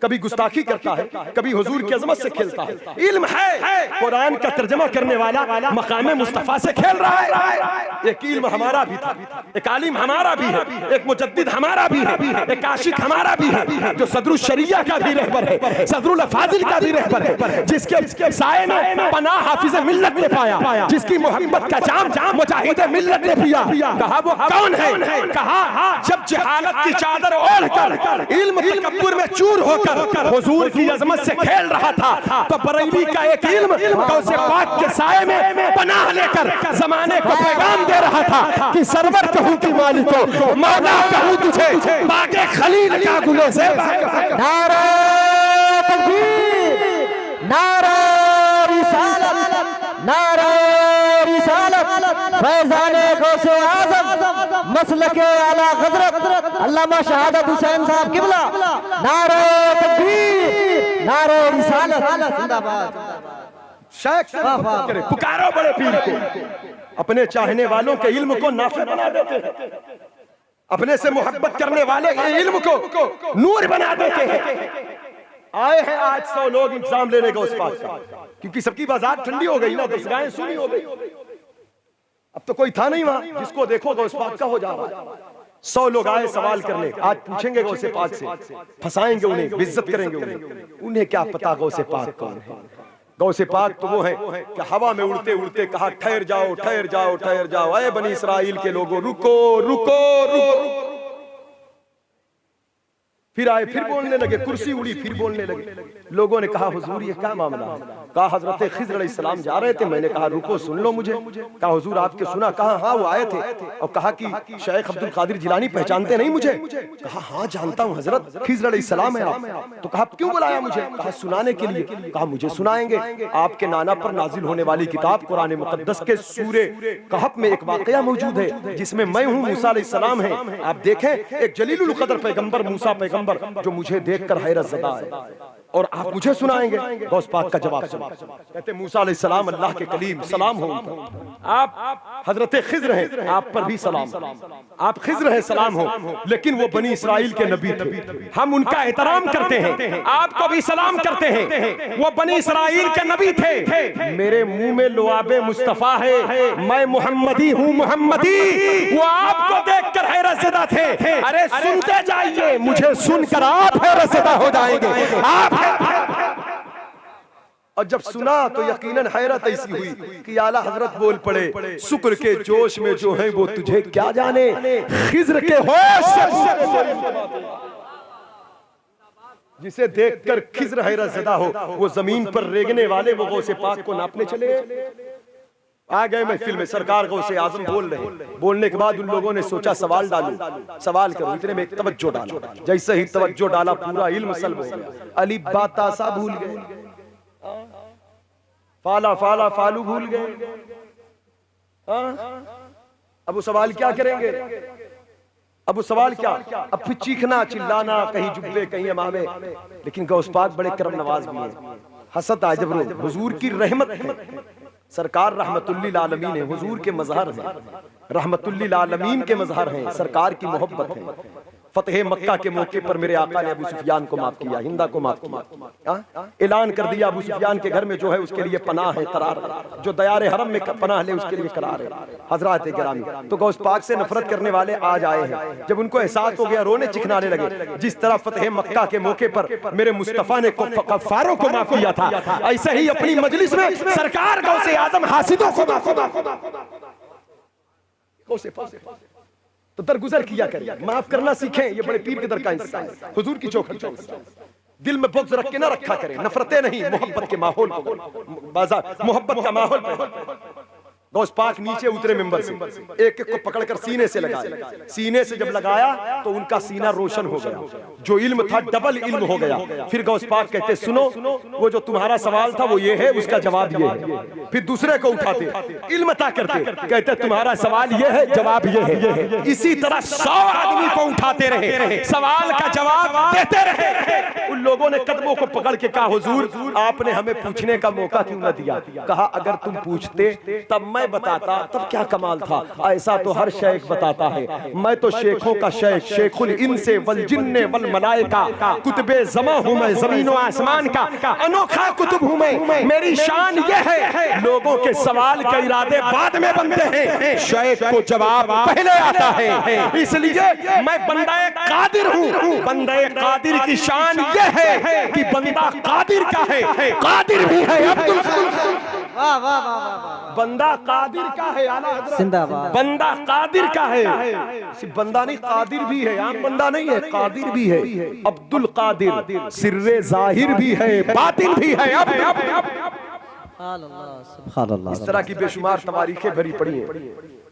कभी गुस्ताखी करता है, कभी हुजूर की अजमत से खेलता है। इल्म है, कुरान का तर्जमा करने वाला मकामे मुस्तफा से खेल रहा है। एक इल्म हमारा भी था, एक आलिम हमारा भी है, एक मुजद्दिद हमारा भी है, एक आशिक हमारा भी है, जो सदरुल शरिया का भी रहबर है, सदरुल फाजिल का भी रहबर है, जिसके साए में पनाह हाफिज मिल्लत ने पाया, जिसकी मोहब्बत का जाम मुजाहिद मिल्लत ने पिया। कहा वो कौन है? कहा जब जहालत की चादर ओढ़कर इल्म तकब्बुर में चूर होकर हुजूर की अजमत से खेल रहा था तो बरेली का एक इल्म गौसे पाक के साए में पनाह लेकर जमाने को पैगाम दे रहा था कि सरवर कहूं कि मालिको, मौला कहूं तुझे, बागे खलील का गुले से। नारा तकबीर, नारा रिसालत, नारा रिसालत, फैज़ाने गौसे आज़म, मसलके आला हज़रत अल्लामा शहादत हुसैन साहब किबला। नारा तकबीर, नारा रिसालत, जिंदाबाद। शेख से पुकारो बड़े पीर को, अपने चाहने वालों के इल्म को नाफे बना देते हैं। अपने से मोहब्बत करने वाले के इल्म को नूर बना देते हैं। आए हैं आज 100 लोग एग्जाम लेने गौस पाक का, क्योंकि सबकी बाजार ठंडी हो गई ना, दसगाहें सुनी हो गई। अब तो कोई था नहीं वहां, जिसको देखो गौस पाक का हो जा रहा है। 100 लोग आए सवाल करने, आज पूछेंगे गौसे पाक से, फंसाएंगे उन्हें, बेइज्जत करेंगे उन्हें क्या पता गौसे पाक कौन है। गौसे पाक तो वो है कि हवा में उड़ते उड़ते कहा ठहर जाओ ठहर जाओ ठहर जाओ, ऐ बनी इसराइल के लोगों रुको रुको रुको। फिर आए, फिर बोलने लगे, कुर्सी उड़ी, फिर बोलने लगे। लोगों ने कहा हुजूर ये क्या मामला है? कहा हजरत खिज़्र अलैहिस्सलाम जा रहे थे, मैंने कहा रुको सुन लो मुझे। कहा हुजूर आपके सुना? कहा हाँ वो आए थे और कहा कि शेख अब्दुल कादिर जिलानी पहचानते नहीं मुझे? कहा हाँ जानता हूँ हजरत, खिज़्र अलैहिस्सलाम है आप। तो कहा क्यों बुलाया मुझे? कहा सुनाने के लिए। कहा मुझे सुनाएंगे। आपके नाना पर नाजिल होने वाली किताब कुरान मुकद्दस के सूरे कहफ में एक वाकया मौजूद है जिसमें मैं हूँ, मूसा अलैहिस्सलाम है। आप देखें एक जलीलुल क़द्र पैगंबर मूसा पैगंबर जो मुझे देखकर हैरत ज़दा है और आप मुझे सुनाएंगे। गौस पाक का जवाब सुनो। कहते मूसा अलैहिस्सलाम अल्लाह के कलीम, सलाम हो आप हजरत खिज़्र हैं, आप पर भी सलाम। आप खिज़्र हैं, सलाम हो। लेकिन वो बनी इसराइल के नबी थे, हम उनका एहतराम करते हैं, आपको भी सलाम करते हैं। वो बनी इसराइल के नबी थे। मेरे मुंह में लुआबे मुस्तफा है, मैं मोहम्मदी हूँ, मोहम्मदी। वो आपको देखकर हैरत ज़दा थे। अरे सुनते जाइए, मुझे सुनकर आप हैरत ज़दा हो जाएंगे। आप और जब सुना तो यकीनन हैरत ऐसी हुई कि आला हजरत बोल पड़े, शुक्र के जोश में जो है वो तुझे क्या जाने, खिज़्र के होश से जिसे देखकर खिज़्र हैरत ज़दा हो, वो जमीन पर रेंगने वाले वो गौसे पाक को नापने चले। आ गए महफिल में, सरकार गौसे आज़म बोल रहे। बोलने के बाद उन लोगों ने सोचा सवाल डालूं, सवाल करूं। इतने में एक तवज्जो डाला, जैसे ही तवज्जो डाला पूरा इल्म सल्ब हो गया। अलिफ बा ता सा भूल गए, फाला फाला फालू भूल गए। अब वो सवाल क्या करेंगे? अब वो सवाल क्या? अब फिर चीखना चिल्लाना, कहीं जुब्बे कहीं अमामे। लेकिन गौस पाक बड़े करम नवाज भी हैं। हसद आजब हुजूर की रहमत है। सरकार रहमतुल्लिल आलमीन है, हुजूर के मजहर हैं, रहमतुल्लिल आलमीन के मजहर हैं, सरकार की मोहब्बत है। फतेह मक्का के मौके पर मेरे आका ने अबू सुफियान को माफ किया, हिंदा को माफ किया। ऐलान कर दिया अबू सुफियान के घर में जो है उसके लिए पनाह है, करार है। जो दयारे हरम में पनाह ले उसके लिए करार है। हजरात गिरामी, तो गौस पाक से नफरत करने वाले आज आए हैं। जब उनको एहसास हो गया, रोने चिखनाने लगे। जिस तरह फतेह मक्का के मौके पर मेरे मुस्तफा ने कफ्फारों को माफ किया था, ऐसे ही अपनी मजलिस में सरकार गौसे आजम हासिदों को माफ तो दरगुजर किया करिए, माफ करना सीखें। ये बड़े पीर के दर का इंसान है, हुजूर की चौखट है। दिल में बुग़्ज़ रख के ना रखा करें, नफरतें नहीं, मोहब्बत के माहौल को बाजार, मोहब्बत का माहौल। गौस पाक नीचे उतरे मिंबर से, एक एक को पकड़कर सीने से लगाया। सीने से जब लगाया तो उनका सीना रोशन हो गया, जो इल्म था डबल इल्म हो गया। फिर गौस पाक कहते सुनो, वो जो तुम्हारा सवाल था वो ये है, उसका जवाब ये है। फिर दूसरे को उठाते, इल्म अता करते, कहते तुम्हारा सवाल ये है, जवाब ये है। इसी तरह 100 आदमी को उठाते रहे, सवाल का जवाब देते रहे। उन लोगों ने कदमों को पकड़ के कहा हुजूर आपने हमें पूछने का मौका क्यों न दिया? कहा अगर तुम पूछते तब मैं बताता, तब क्या कमाल था। ऐसा तो हर शेख बताता है, मैं तो शेखों का शेख, शेखुल इंसे वल जिन्ने वल मलाइका, कुतुबे ज़मा हूं मैं, ज़मीन व आसमान का अनोखा कुतुब हूं मैं। मेरी शान ये है, लोगों के सवाल के इरादे बाद में बनते हैं, शेख को जवाब पहले आता है। इसलिए मैं बंदाए कादिर हूं। बंदाए कादिर की शान ये है कि बंदा कादिर का है, कादिर भी है। अब्दुल वाह वाह वाह, बंदा कादिर का है, जिंदाबाद। बंदा कादिर का है, सिर्फ बंदा नहीं कादिर भी है, आम बंदा नहीं है, कादिर भी है। अब्दुल कादिर सिर्रे जाहिर भी है, बातिन भी है। इस तरह की बेशुमार तवारीखें भरी पड़ी हैं।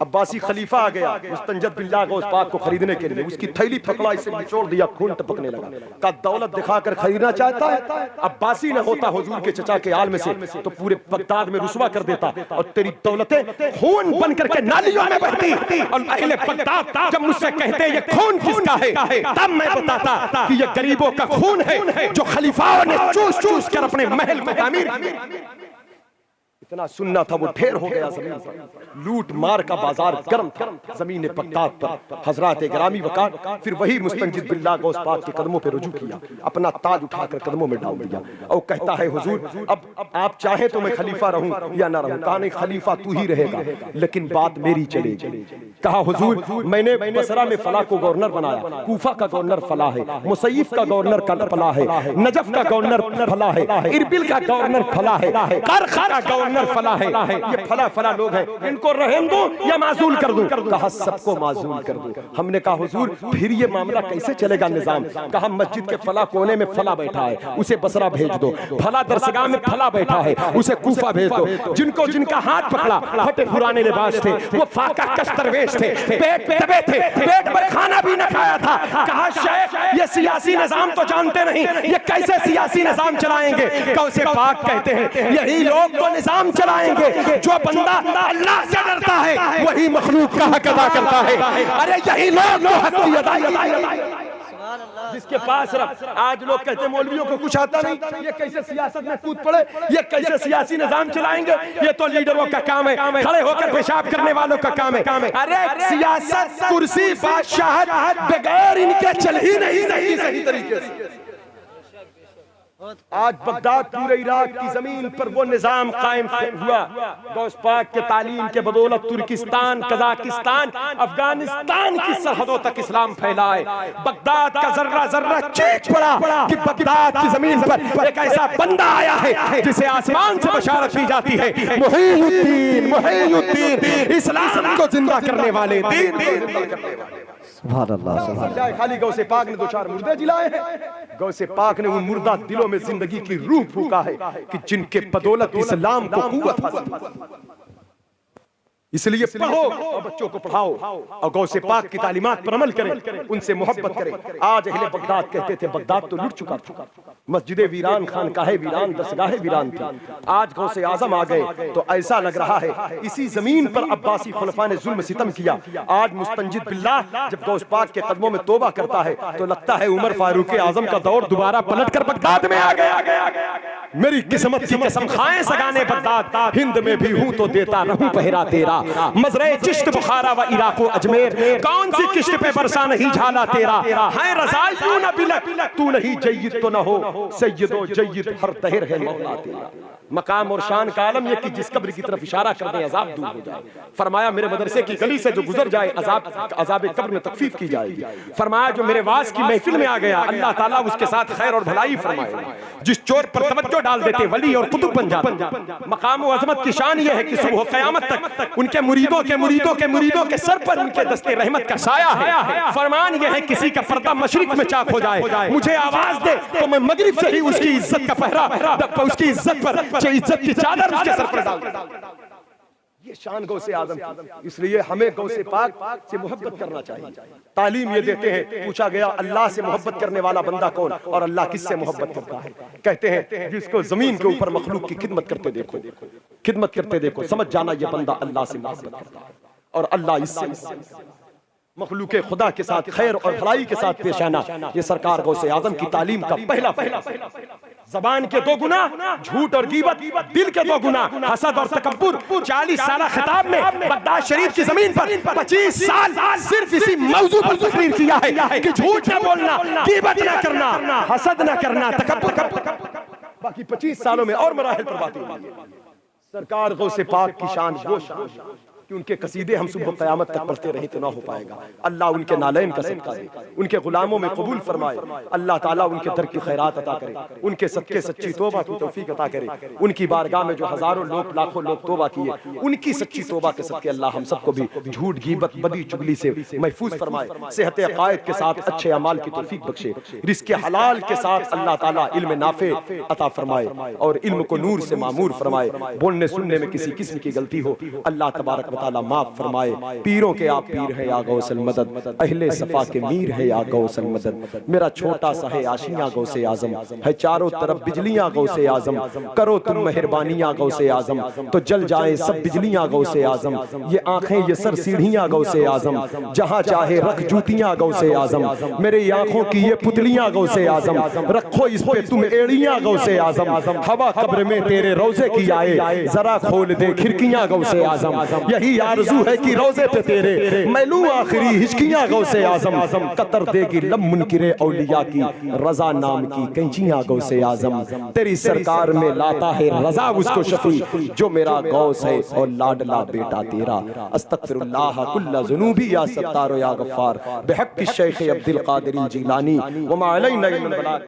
अब्बासी खलीफा आ गया मुस्तंजद बिल्लाह गौस पाक को खरीदने के लिए, उसकी थैली पकड़ा, इसे निचोड़ दिया, खून टपकने लगा। का दौलत दिखाकर खरीदना चाहता है? अब्बासी न होता हुजूर के चचा के आल में से तो पूरे बगदाद में रुसवा कर देता, और तेरी दौलतें खून बन करके नालियों में बहती। और अहले बगदाद जब मुझसे कहते ये खून किसका है, तब मैं बताता कि ये गरीबों का खून है जो खलीफाओं ने चूस चूस कर अपने महल को तामीर किया। इतना सुनना था वो ढेर हो गया जमीन पर। लूट मार का बाजार गर्म था जमीन बगदाद पर। हजरात गिरामी वकार फिर वही मुस्तंजिद बिल्लाह गौस पाक के कदमों पे रुजू किया, अपना ताज उठाकर कदमों में डाल दिया और कहता है हुजूर अब आप चाहे तो मैं खलीफा रहूं या ना रहूं। कहा नहीं, खलीफा तू ही रहेगा लेकिन बात मेरी चलेगी। कहा हुजूर मैंने बसरा में फला को गवर्नर बनाया, कूफा का गवर्नर फला है, मुसैफ का गवर्नर फला है, नजफ का गवर्नर फला है, इरबिल का गवर्नर फला है, करखा का गवर्नर फला है, ये फला फला लोग हैं, इनको रहम दो या माजूल कर दूं? कहा सबको माजूल कर दूं। हमने कहा हुजूर फिर ये मामला कैसे चलेगा निजाम? कहा मस्जिद के फला कोने में फला बैठा है उसे बसरा भेज दो, फला दरसगाह में फला बैठा है उसे कूफा भेज दो। जिनको जिनका हाथ पकड़ा फटे पुराने लिबास थे, वो फाका कस्तरवेश थे, पेट दबे थे, पेट पर खाना भी न खाया था। कहा शेख ये सियासी निजाम तो जानते नहीं, ये कैसे सियासी निजाम चलाएंगे? कौसे पाक कहते हैं यही लोग तो निजाम चलाएंगे, जो बंदा अल्लाह से डरता है वही मखलूक का हक अदा करता है। अरे यही लोग तो हक की अदायगी जिसके पास आज लोग कहते हैं मौलवियों को कुछ आता नहीं, ये कैसे सियासत में कूद पड़े, ये कैसे सियासी निजाम चलाएंगे, ये तो लीडरों का काम है, खड़े होकर पेशाब करने वालों का काम है। अरे सियासत कुर्सी बादशाहत बगैर इनके चल ही नहीं सकती सही तरीके से। आज बगदाद पूरे इराक की जमीन पर वो निजाम कायम हुआ गौस पाक के तालीम के बदौलत। तुर्किस्तान, कजाकिस्तान, अफगानिस्तान की सरहदों तक इस्लाम फैला है। बगदाद का जर्रा जर्रा चीख पड़ा कि बगदाद की जमीन पर एक ऐसा बंदा आया है जिसे आसमान से बशारत दी जाती है, मुहीउद्दीन, मुहीउद्दीन, इस्लाम को जिंदा करने वाले, दीन को जिंदा करने वाले। सुभान अल्लाह, सुभान अल्लाह। खाली गौसे पाक ने दो चार मुर्दे जिलाए हैं, गौसे पाक ने उन मुर्दा दिलों में जिंदगी की रूह फूका है कि जिनके बदौलत इस्लाम को कुव्वत हासिल। इसलिए पढ़ो और बच्चों को पढ़ाओ और गौसे पाक की तालीमात पर अमल करें, उनसे मोहब्बत करें। आज अहले बगदाद कहते थे बगदाद तो लुट चुका था, मस्जिदे वीरान, खानकाहे वीरान, दरगाहे वीरान थी। आज गौसे आजम आ गए तो ऐसा लग रहा है इसी जमीन पर अब्बासी खुलफा ने जुल्म सितम किया। आज मुस्तंजिद बिल्लाह जब गौस पाक के कदमों में तौबा करता है तो लगता है उमर फारूक आजम का दौर दोबारा पलट कर बगदाद में आ गया। मेरी किस्मत की कसम खाएं सगाने बगदाद, हिंद में भी हूं तो देता रहूं पहरा तेरा। मजरे चिश्त बुखारा व इराक़ो अजमेर, कौन सी किश्त पे बरसा नहीं झाला तेरा। है रज़ाल यूं न बिलक, तू नहीं जय्यद तो न हो, सय्यदो जय्यद हर तहर है मौला तेरा। मकाम और शान का आलम ये कि जिस कब्र की तरफ इशारा कर दे अजाब दूर हो जाए। फरमाया मेरे मदरसे की गली से जो गुजर जाए अजाब कब्र में तखफीफ की जाएगी। फरमाया जो मेरे वाज की महफिल में आ गया अल्लाह ताला उसके साथ खैर और भलाई फरमाएगा। जिस चोर पर तवज्जो डाल देते वली और कुतुब बन जाते। मकाम और अजमत की शान ये है कि सुबह क़यामत तक उनके मुरीदों के मुरीदों के मुरीदों के सर पर उनके दस्ते रहमत का साया है। फरमान ये है किसी का पर्दा मशरिक में चाक हो जाए, मुझे आवाज दे तो मैं मगरिब से ही उसकी इज्जत का पहरा, उसकी इज्जत पर इज्जत की चादर उसके सर पर डाल दूं। ये शान गौसे आजम की। इसलिए हमें गौसे पाक से मोहब्बत करना चाहिए। तालीम ये देते हैं, पूछा गया अल्लाह से मोहब्बत करने वाला बंदा कौन, और अल्लाह किससे मोहब्बत करता है? कहते हैं जिसको जमीन के ऊपर मखलूक की खिदमत करते देखो, खिदमत करते देखो, समझ जाना ये बंदा अल्लाह से मोहब्बत करता है और अल्लाह इससे मखलूक खुदा के साथ खैर और भलाई के साथ पेश आना। ये सरकार गौसे आजम की तालीम का पहला जबान के दो गुना झूठ और गीबत, दिल के दो गुना हसद और तकब्बुर। 40 साल खिताब में बगदाद शरीफ की जमीन पर 25 साल सिर्फ इसी मौजू पर तकरीर किया है कि झूठ न बोलना, गीबत न करना, हसद न करना, तकब्बुर। बाकी 25 सालों में और मराहिल पर बातें हुई। सरकार गौसे पाक की शान वो शान कि उनके कसीदे हम सुबह क़यामत तक पढ़ते रहे तो ना हो पाएगा। अल्लाह उनके नालैन का सदका दे, उनके गुलामों में कबूल फरमाए। अल्लाह ताला उनके दर की खैरात अता करे, उनके सदके सच्ची तौबा की तौफीक अता करे। उनकी बारगाह में जो हजारों लोग लाखों लोग तौबा किए, उनकी सच्ची तौबा के सदके अल्लाह हम सबको भी झूठ गीबत बदी चुगली से महफूज फरमाए। सेहत अक़ायद के साथ अच्छे अमाल की तौफीक बख्शे। रिज़्क़ हलाल के साथ अल्लाह ताला इल्म नाफे अता फरमाए और इल्म को नूर से मामूर फरमाए। बोलने सुनने में किसी किस्म की गलती हो अल्लाह तबारक व ताला माफ फरमाए। पीरों के आप पीर है या गौसल मदद, अहले सफा के मीर है या गौसल मदद। मेरा छोटा सा है आशियां गौसे आजम, है चारों तरफ बिजलियां गौसे आजम। करो तुम मेहरबानियां गौसे आजम, तो जल जाए सब बिजलियां गौसे आजम। ये आंखें ये सर सीढ़ियां गौसे आजम, जहां चाहे रख जूतियां गौसे आजम। मेरी आंखों की ये पुतलियां गौसे आजम, रखो इस पे तुम एड़ियां गौसे आजम। हवा कब्र में तेरे रोजे की आए, जरा खोल दे खिड़कियां गौसे आजम। यही आरज़ू है कि रोजे पे तेरे मैं लूं आखिरी हिचकियां गौसे आजम। कतर देगी लब मुनकिरे औलिया की, रजा नाम की कैंचियां गौसे आजम। तेरी सरकार में लाता है रजा उसको शफी, जो मेरा गौस है और लाडला बेटा तेरा। अस्तगफिरुल्लाह कुल्ला ज़ुनूबी या सत्तार या गफ्फार, बिहक़्क़ि शेख अब्दुल क़ादिर जिलानी व मा अलैना इल्लल बलाग।